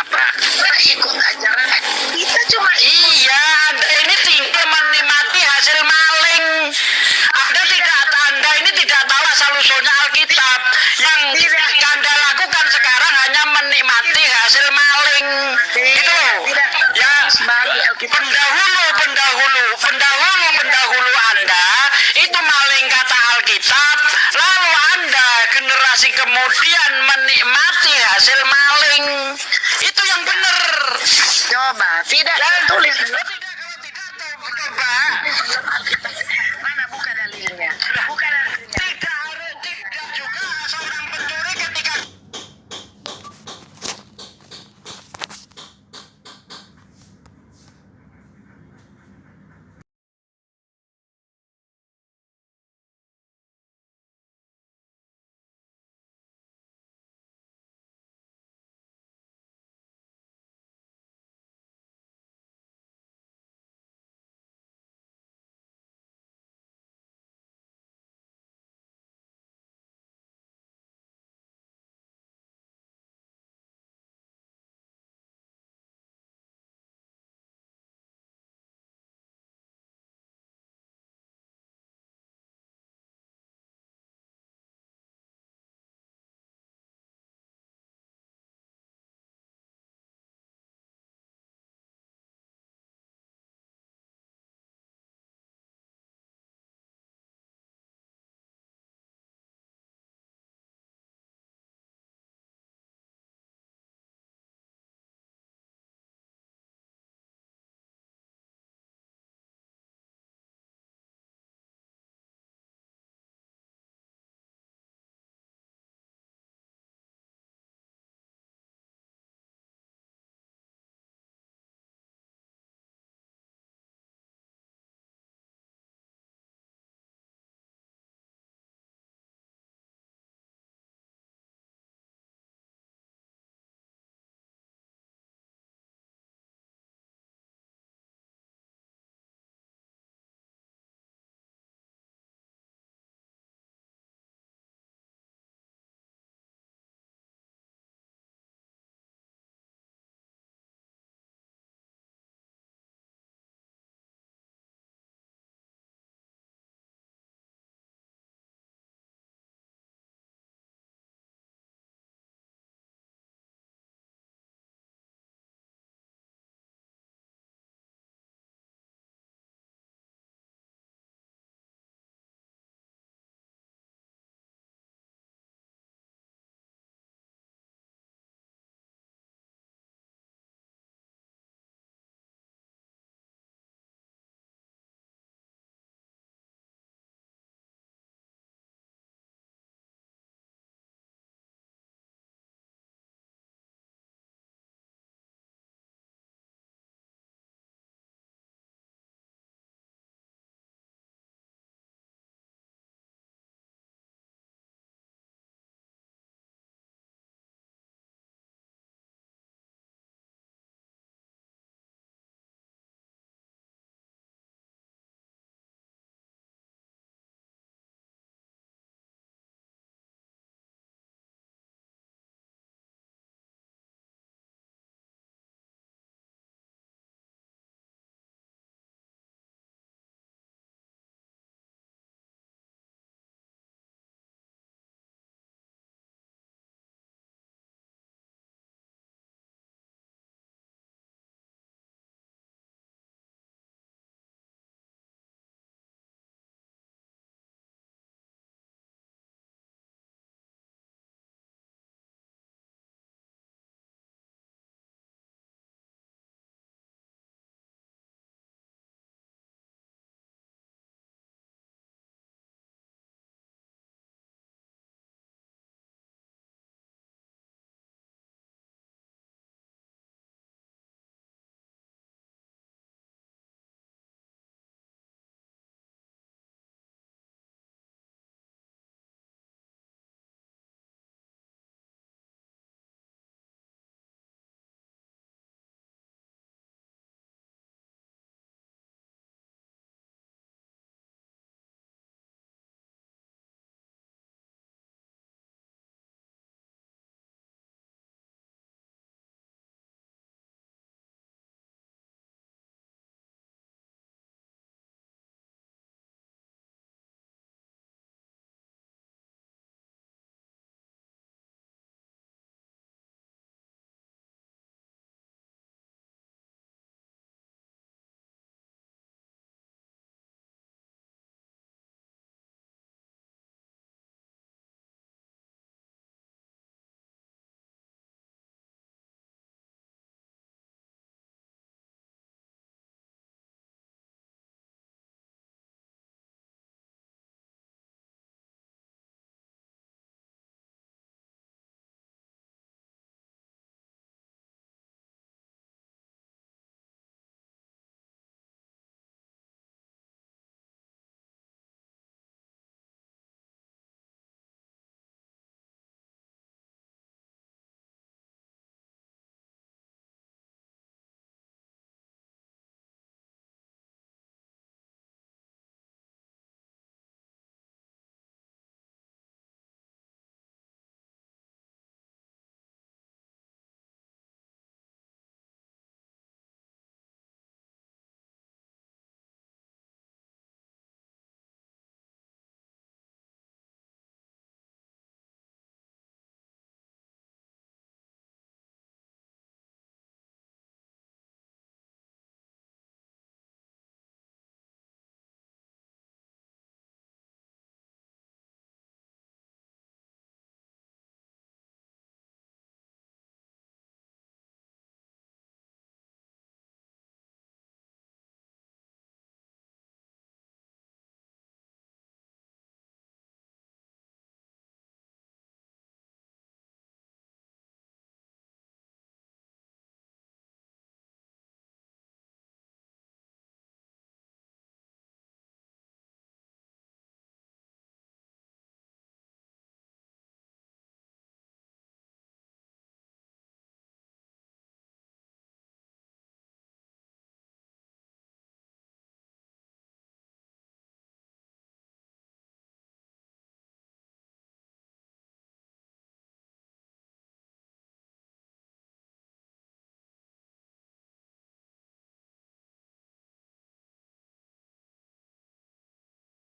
Apa? Kita ikut ajaran. Kita cuma Iya, Anda ini tinggal menikmati hasil maling. Anda ini tidak tahu asal-usulnya Alkitab. Yang Anda lakukan sekarang hanya menikmati hasil maling. Gitu. Ya, pendahulu Anda itu maling kata Alkitab. Lalu Anda generasi kemudian menikmati hasil maling. Itu yang benar. coba tidak tulis